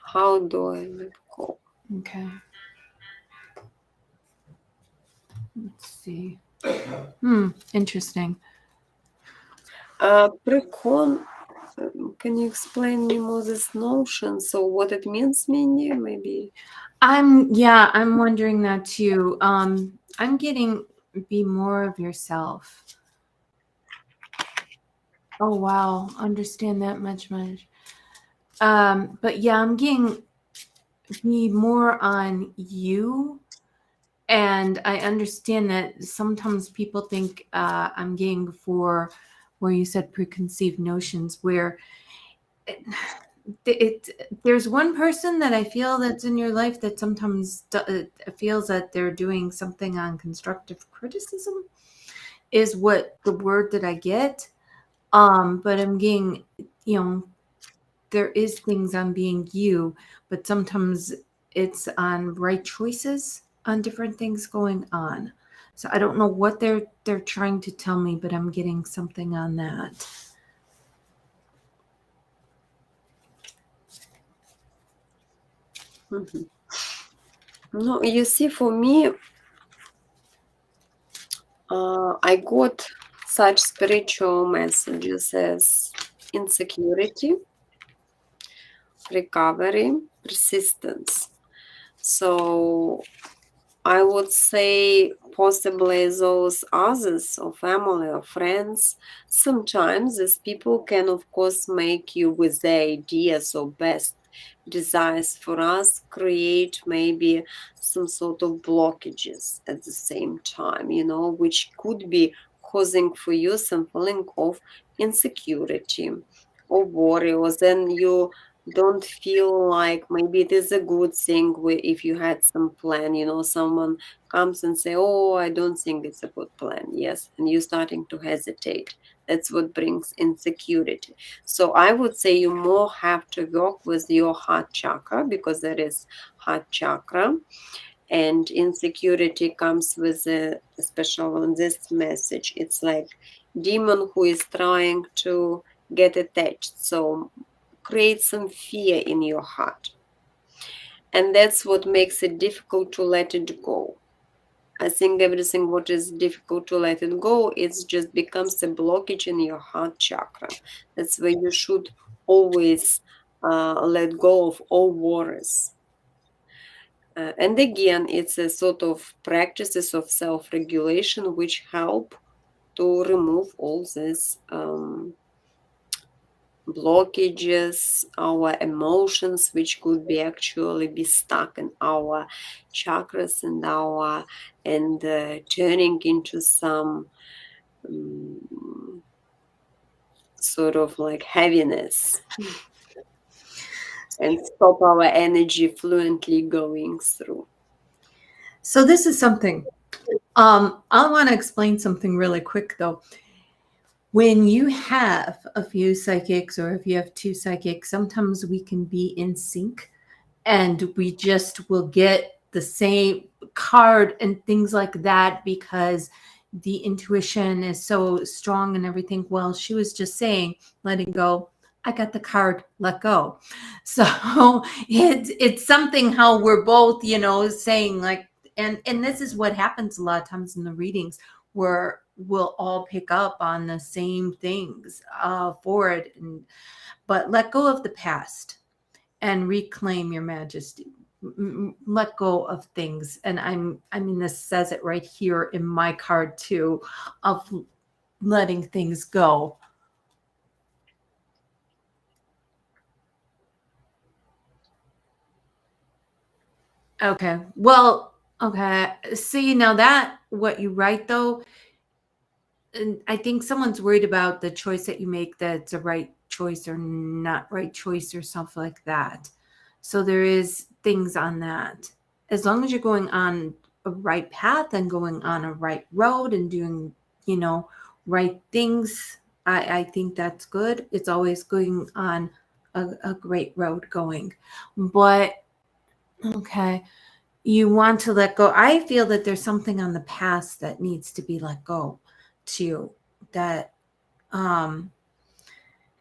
How do I let go? Okay. Let's see. Interesting. Precon, can you explain me more this notion? So what it means, Mindy? Maybe. I'm wondering that too. I'm getting be more of yourself. Oh wow, understand that much. But yeah, I'm getting be more on you. And I understand that sometimes people think I'm getting for where you said preconceived notions, where there's one person that I feel that's in your life that sometimes feels that they're doing something on constructive criticism is what the word that I get. But I'm getting, you know, there is things on being you, but sometimes it's on right choices on different things going on. So I don't know what they're trying to tell me, but I'm getting something on that. Mhm. No, you see, for me, I got such spiritual messages as insecurity, recovery, persistence. So I would say possibly those others or family or friends. Sometimes these people can, of course, make you with their ideas or best desires for us create maybe some sort of blockages at the same time, which could be causing for you some feeling of insecurity or worry, or then you don't feel like maybe it is a good thing if you had some plan, someone comes and say, oh, I don't think it's a good plan. Yes, and you starting to hesitate. That's what brings insecurity. So I would say you more have to work with your heart chakra, because there is heart chakra, and insecurity comes with especially on this message. It's like demon who is trying to get attached. So create some fear in your heart. And that's what makes it difficult to let it go. I think everything what is difficult to let it go, it just becomes a blockage in your heart chakra. That's where you should always let go of all worries. And again, it's a sort of practices of self-regulation which help to remove all these blockages, our emotions, which could be actually be stuck in our chakras and turning into some sort of like heaviness and stop our energy fluently going through. So this is something. I want to explain something really quick though. When you have a few psychics, or if you have two psychics, sometimes we can be in sync and we just will get the same card and things like that because the intuition is so strong and everything. Well, she was just saying, letting go. I got the card, let go. So it's something how we're both, saying like, and this is what happens a lot of times in the readings where we'll all pick up on the same things for it. But let go of the past and reclaim your majesty. Let go of things. And I mean, this says it right here in my card too, of letting things go. Okay. Well, okay. See, now that what you write though, and I think someone's worried about the choice that you make, that it's a right choice or not right choice or something like that. So there is things on that. As long as you're going on a right path and going on a right road and doing, you know, right things, I think that's good. It's always going on a great road going. But okay, you want to let go. I feel that there's something on the past that needs to be let go too. That um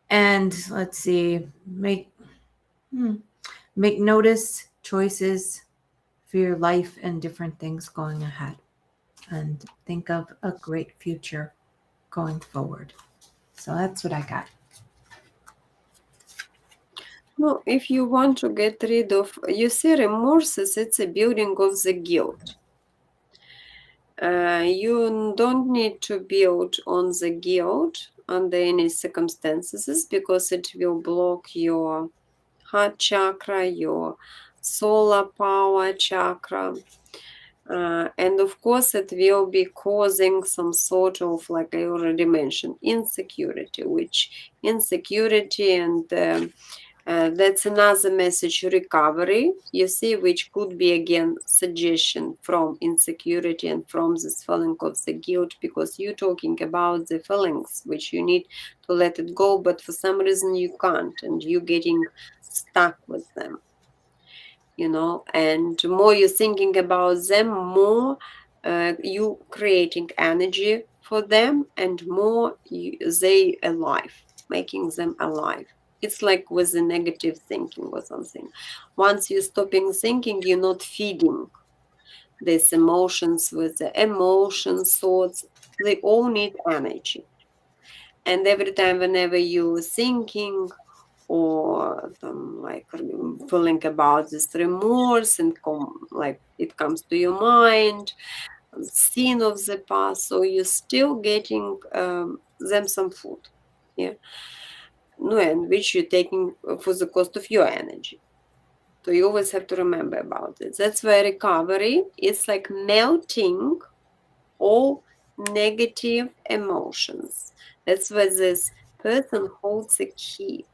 and let's see, hmm, make notice choices for your life and different things going ahead, and think of a great future going forward. So that's what I got. No, if you want to get rid of, you see, remorses, it's a building of the guilt. You don't need to build on the guilt under any circumstances, because it will block your heart chakra, your solar power chakra. And of course, it will be causing some sort of, like I already mentioned, insecurity, which insecurity and that's another message, recovery, you see, which could be again suggestion from insecurity and from this feeling of the guilt, because you're talking about the feelings which you need to let it go, but for some reason you can't, and you're getting stuck with them, and more you're thinking about them, more you creating energy for them, and more they alive, making them alive. It's like with the negative thinking or something. Once you're stopping thinking, you're not feeding. these emotions with the emotions, thoughts, they all need energy. And every time whenever you're thinking or like feeling about this remorse and like it comes to your mind, scene of the past, so you're still getting them some food. Yeah. No, and which you're taking for the cost of your energy. So you always have to remember about it. That's why recovery is like melting all negative emotions. That's why this person holds a key.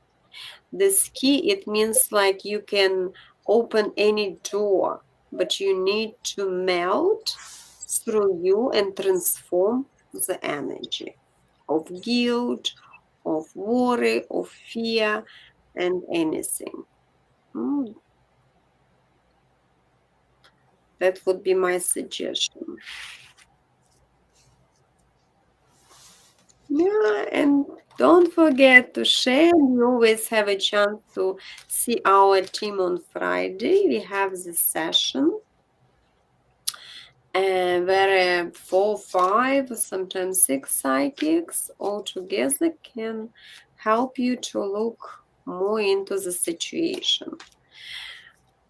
This key, it means like you can open any door, but you need to melt through you and transform the energy of guilt, of worry, of fear, and anything. Mm, that would be my suggestion. Yeah, and don't forget to share. We always have a chance to see our team on Friday. We have this session, and where 4, 5, sometimes 6 psychics all together can help you to look more into the situation.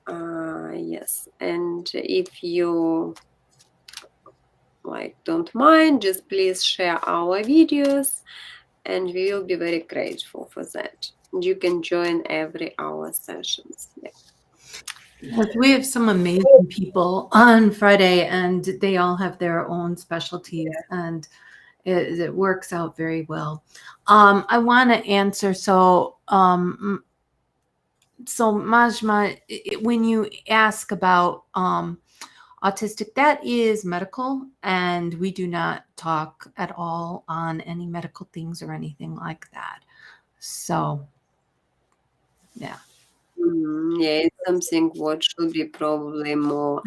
Yes, and if you like don't mind, just please share our videos, and we will be very grateful for that. You can join every hour sessions. Yeah. Yes, we have some amazing people on Friday, and they all have their own specialties, and it works out very well. I want to answer. So Majma, when you ask about autistic, that is medical, and we do not talk at all on any medical things or anything like that. So, yeah. Yeah, it's something what should be probably more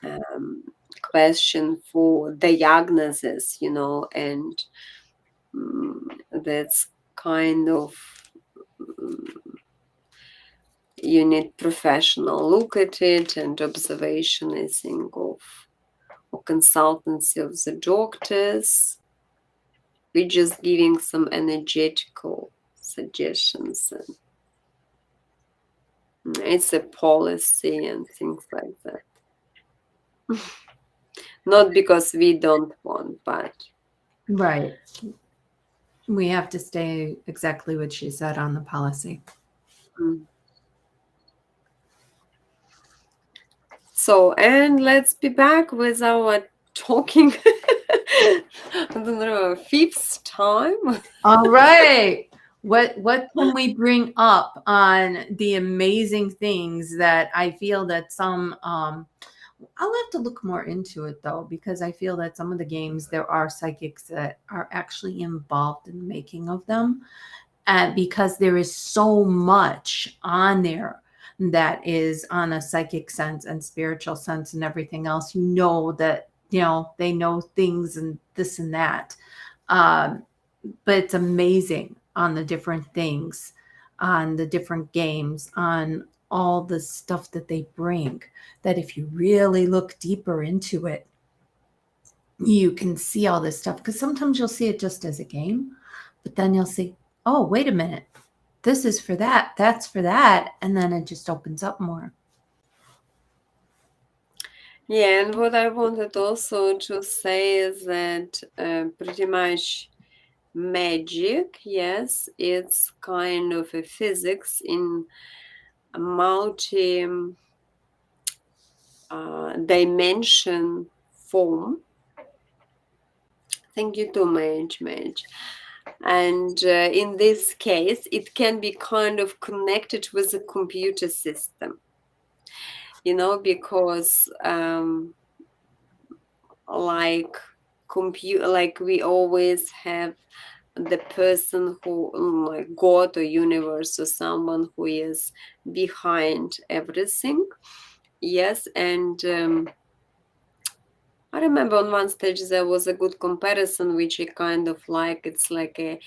um, question for diagnosis, and mm, that's kind of mm, you need professional look at it and observation, I think, of or consultancy of the doctors. We're just giving some energetical suggestions, and it's a policy and things like that. Not because we don't want, but Right. We have to stay exactly what she said on the policy. mm. So, and let's be back with our talking. I don't know, fifth time. All right. What can we bring up on the amazing things that I feel that some I'll have to look more into it though, because I feel that some of the games there are psychics that are actually involved in the making of them. And because there is so much on there that is on a psychic sense and spiritual sense and everything else, that they know things and this and that. Um, but it's amazing on the different things, on the different games, on all the stuff that they bring, that if you really look deeper into it, you can see all this stuff. Because sometimes you'll see it just as a game, but then you'll see, oh, wait a minute, this is for that, that's for that, and then it just opens up more. Yeah, and what I wanted also to say is that pretty much magic, yes, it's kind of a physics in a multi dimension form. Thank you too much, Madge. And in this case, it can be kind of connected with a computer system, because like like we always have the person who like God or universe or someone who is behind everything. Yes, and I remember on one stage there was a good comparison, which I kind of like. It's like a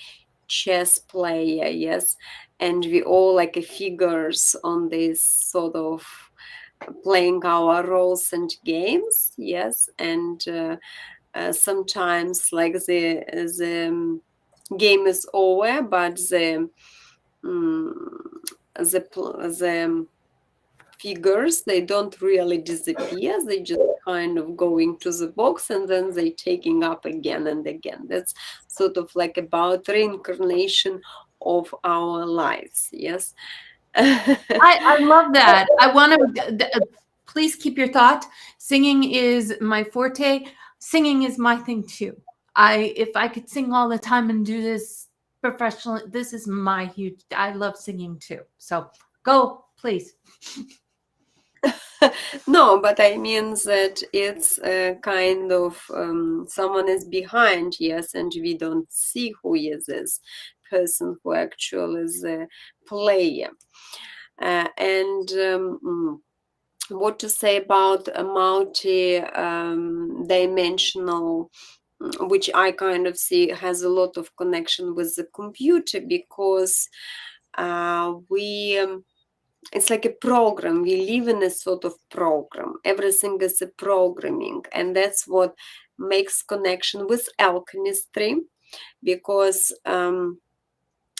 chess player, yes, and we all like a figures on this sort of playing our roles and games, yes, and sometimes like the game is over, but mm, the figures, they don't really disappear, they just kind of go into the box and then they taking up again and again. That's sort of like about reincarnation of our lives, yes. I love that. I want to please keep your thought. Singing is my forte. Singing is my thing too. If I could sing all the time and do this professionally, this is my huge. I love singing too. So go, please. No, but I mean that it's kind of someone is behind, yes, and we don't see who is this person who actually is a player. And what to say about a multi-dimensional, which I kind of see has a lot of connection with the computer, because we it's like a program. We live in a sort of program. Everything is a programming, and that's what makes connection with alchemistry. Because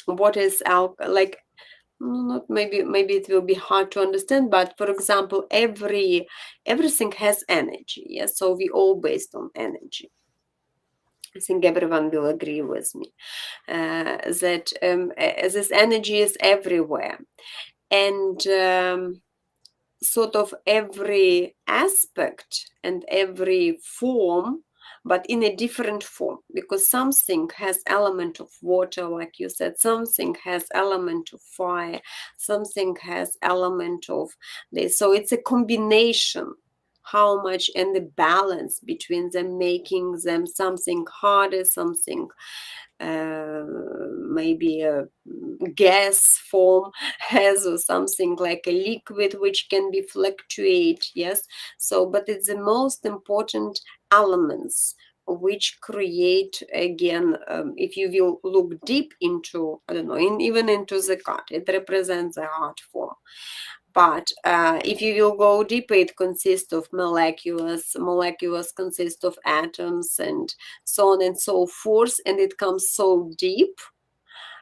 what is like, not maybe it will be hard to understand, but for example, everything has energy. Yes, so we all based on energy. I think everyone will agree with me that this energy is everywhere, and sort of every aspect and every form, but in a different form, because something has element of water, like you said, something has element of fire, something has element of this. So it's a combination, how much, and the balance between them, making them something harder, something maybe a gas form has, or something like a liquid which can be fluctuate, yes. So but it's the most important elements which create, again, if you will look deep into, I don't know, even into the card, it represents the heart form. But if you will go deeper, it consists of molecules. Molecules consist of atoms and so on and so forth. And it comes so deep,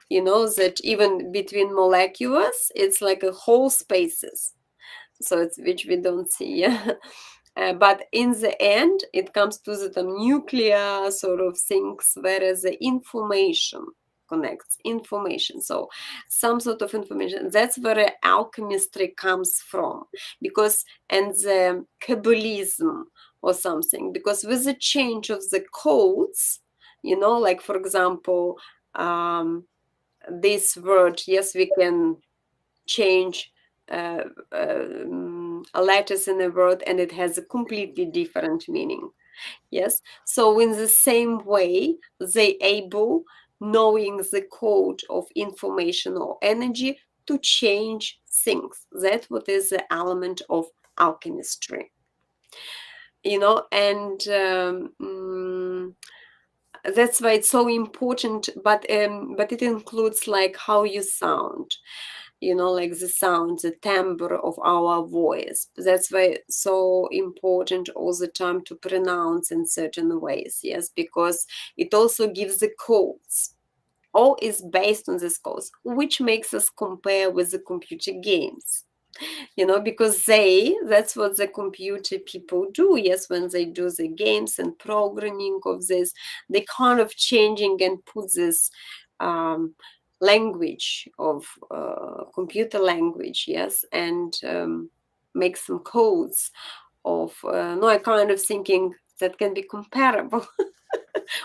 that even between molecules, it's like a whole spaces. So it's which we don't see. Yeah. But in the end, it comes to the nuclear sort of things, whereas the information connects information. So some sort of information. That's where alchemistry comes from, because and the Kabbalism or something. Because with the change of the codes, like for example, this word, yes, we can change uh, letters in a word and it has a completely different meaning. Yes, so in the same way, they able, knowing the code of information or energy, to change things. That's what is the element of alchemistry. And that's why it's so important. But it includes like how you sound, like the sound, the timbre of our voice. That's why it's so important all the time to pronounce in certain ways. Yes, because it also gives the codes. All is based on this codes, which makes us compare with the computer games. Because that's what the computer people do. Yes, when they do the games and programming of this, they kind of changing and put this language of computer language, yes, and make some codes of no, I kind of thinking that can be comparable.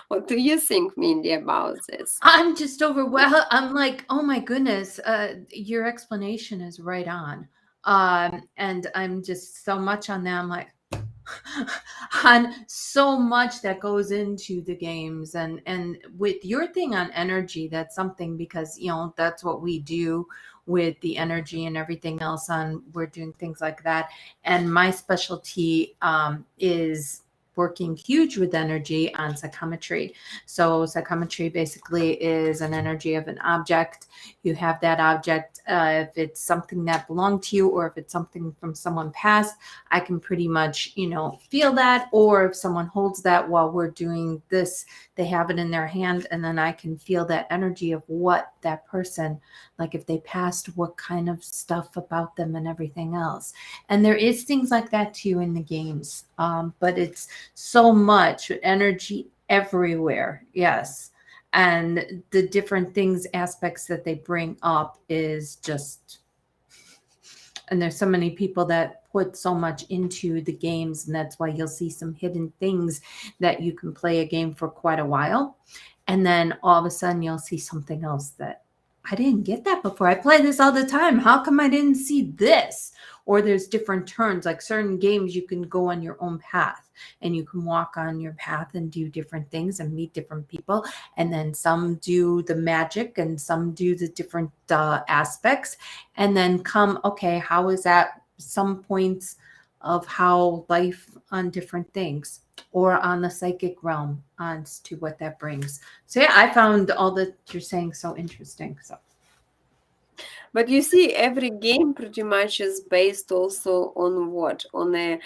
What do you think, Mindy, about this? I'm just overwhelmed. I'm like, oh my goodness, your explanation is right on. And I'm just so much on that. I'm like, on so much that goes into the games, and with your thing on energy, that's something, because that's what we do with the energy and everything else. On We're doing things like that, and my specialty is working huge with energy on psychometry. So psychometry basically is an energy of an object. You have that object. If it's something that belonged to you, or if it's something from someone past, I can pretty much, feel that. Or if someone holds that while we're doing this, they have it in their hand, and then I can feel that energy of what that person, like if they passed, what kind of stuff about them and everything else. And there is things like that too in the games, but it's so much energy everywhere. Yes. And the different things, aspects that they bring up is just, and there's so many people that put so much into the games, and that's why you'll see some hidden things that you can play a game for quite a while, and then all of a sudden you'll see something else that I didn't get that before. I play this all the time. How come I didn't see this? Or there's different turns, like certain games you can go on your own path, and you can walk on your path and do different things and meet different people. And then some do the magic and some do the different aspects. And then okay, how is that some points of how life on different things, or on the psychic realm, on to what that brings. So yeah, I found all that you're saying so interesting. So But you see, every game pretty much is based also on what? On a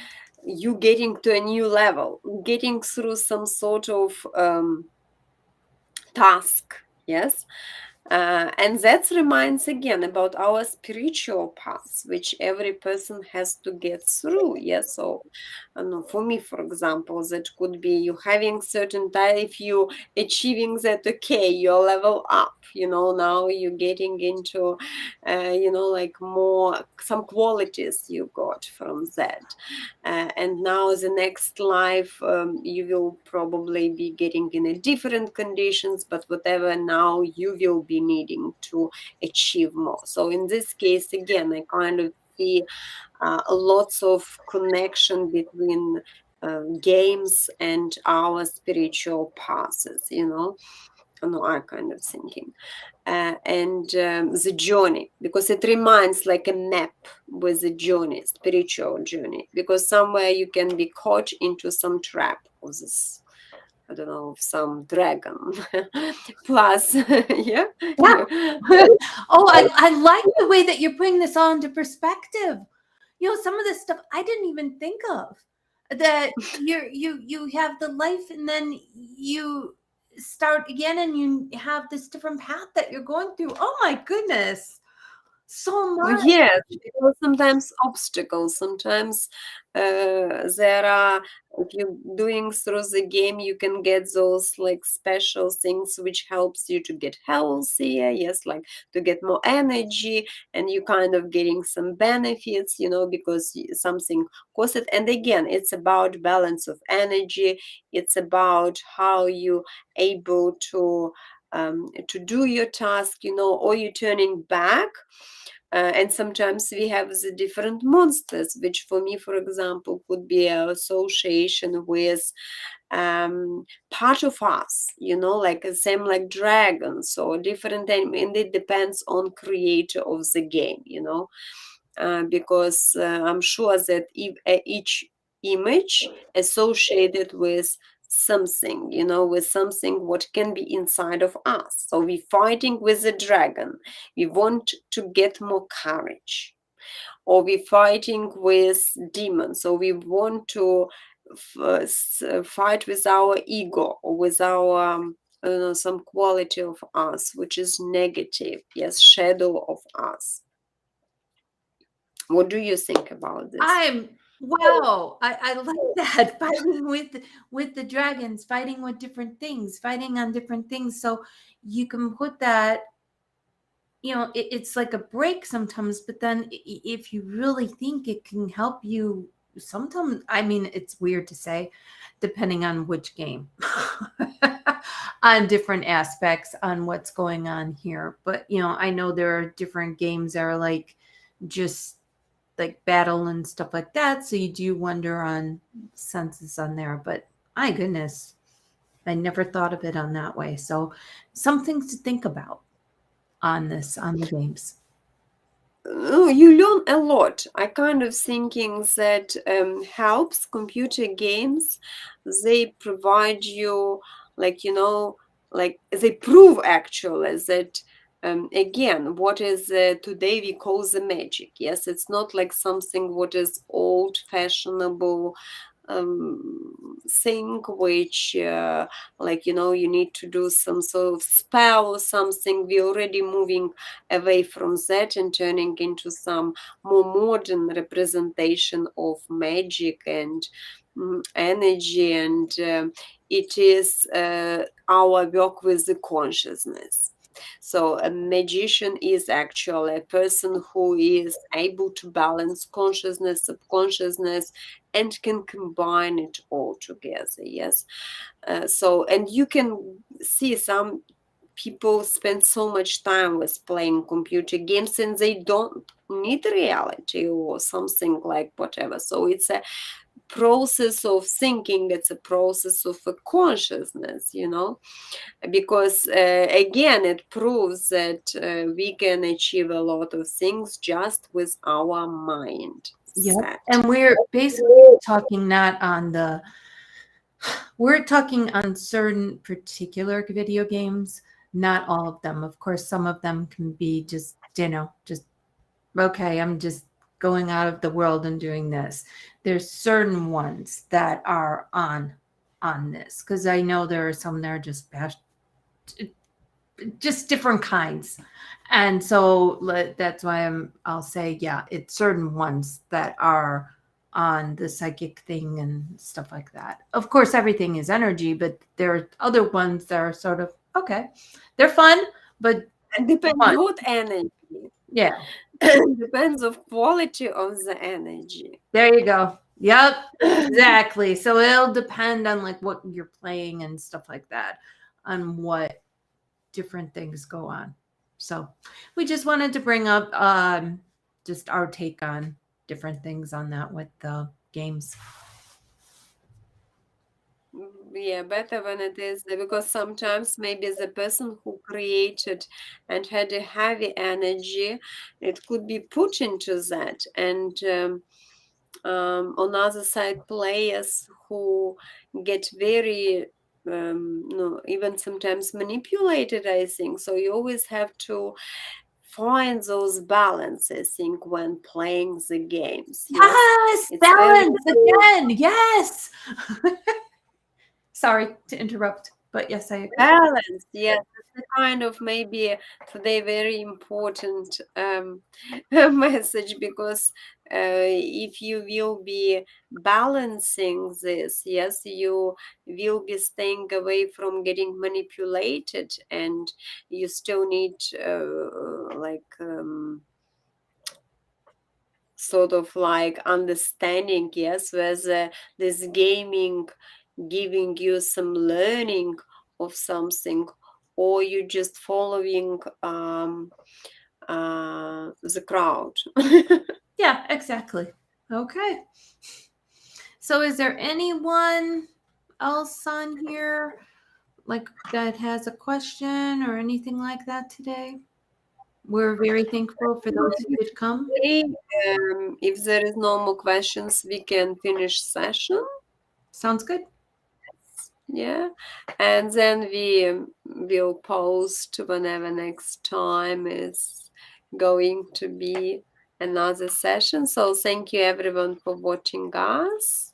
you getting to a new level, getting through some sort of task. Yes. And that reminds again about our spiritual paths, which every person has to get through. Yes, so for me, for example, that could be you having certain time. If you achieving that, okay, you're level up. Now you're getting into, like more some qualities you got from that, and now the next life you will probably be getting in a different conditions, but whatever now you will be needing to achieve more. So in this case, again, I kind of see lots of connection between games and our spiritual paths, no, I kind of thinking. And the journey, because it reminds like a map with a journey, spiritual journey, because somewhere you can be caught into some trap of this, I don't know, of some dragon. Plus, yeah, yeah. Oh, I like the way that you're putting this all into perspective. Some of this stuff I didn't even think of. That you have the life, and then you start again, and you have this different path that you're going through. Oh my goodness, so much. yes, because sometimes obstacles, sometimes there are, if you're doing through the game, you can get those like special things which helps you to get healthier, yes, like to get more energy, and you kind of getting some benefits, because something costs it. And again, it's about balance of energy. It's about how you able to do your task, or you turning back. And sometimes we have the different monsters, which for me, for example, could be an association with part of us, like same like dragons or different, and it depends on creator of the game, because I'm sure that each image associated with something, with something what can be inside of us. So we're fighting with a dragon. We want to get more courage, or we're fighting with demons. So we want to fight with our ego, or with our I don't know, some quality of us which is negative, yes, shadow of us. What do you think about this? Wow, I like that. Fighting with the dragons, fighting with different things, fighting on different things. So you can put that, it's like a break sometimes, but then if you really think it can help you sometimes, I mean, it's weird to say, depending on which game, on different aspects on what's going on here. But, I know there are different games that are like just like battle and stuff like that. So you do wonder on senses on there. But my goodness, I never thought of it on that way. So some things to think about on the games. you learn a lot. I kind of thinking that helps computer games. They provide you, like, like they prove actually that again, what is today we call the magic. Yes, it's not like something what is old fashionable thing which like you need to do some sort of spell or something. We're already moving away from that and turning into some more modern representation of magic and energy, and it is our work with the consciousness. So a magician is actually a person who is able to balance consciousness, subconsciousness, and can combine it all together. Yes. So, and you can see some people spend so much time with playing computer games and they don't need reality or something like whatever. So it's a process of thinking, it's a process of a consciousness, because again it proves that we can achieve a lot of things just with our mind Yep. set. And we're basically talking not on the, we're talking on certain particular video games, not all of them. Of course, some of them can be just, just, okay, I'm just going out of the world and doing this. There's certain ones that are on this, because I know there are some that are just different kinds. And so that's why I'll say, yeah, it's certain ones that are on the psychic thing and stuff like that. Of course, everything is energy, but there are other ones that are sort of, okay, they're fun, but And depends fun. what energy. Yeah. Depends of quality of the energy. There you go. Yep. Exactly. So it'll depend on like what you're playing and stuff like that, on what different things go on. So we just wanted to bring up just our take on different things on that with the games. Yeah, better when it is because sometimes maybe the person who created and had a heavy energy, it could be put into that. And on other side, players who get very no, even sometimes manipulated, I think. So you always have to find those balances, I think, when playing the games. Yes, Yes, it's very balance again. Yes. Sorry to interrupt, but yes, I agree. balance. Yes, it's a kind of maybe today very important message because if you will be balancing this, yes, you will be staying away from getting manipulated, and you still need like sort of like understanding, yes, whether this gaming giving you some learning of something or you just following the crowd. Yeah, exactly. Okay. So is there anyone else on here like that has a question or anything like that today? We're very thankful for those who did come. Okay, if there is no more questions, we can finish session. Sounds good. Yeah, and then we will post whenever next time is going to be another session. So thank you everyone for watching us,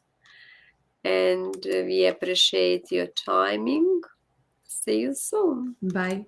and we appreciate your timing. See you soon. Bye.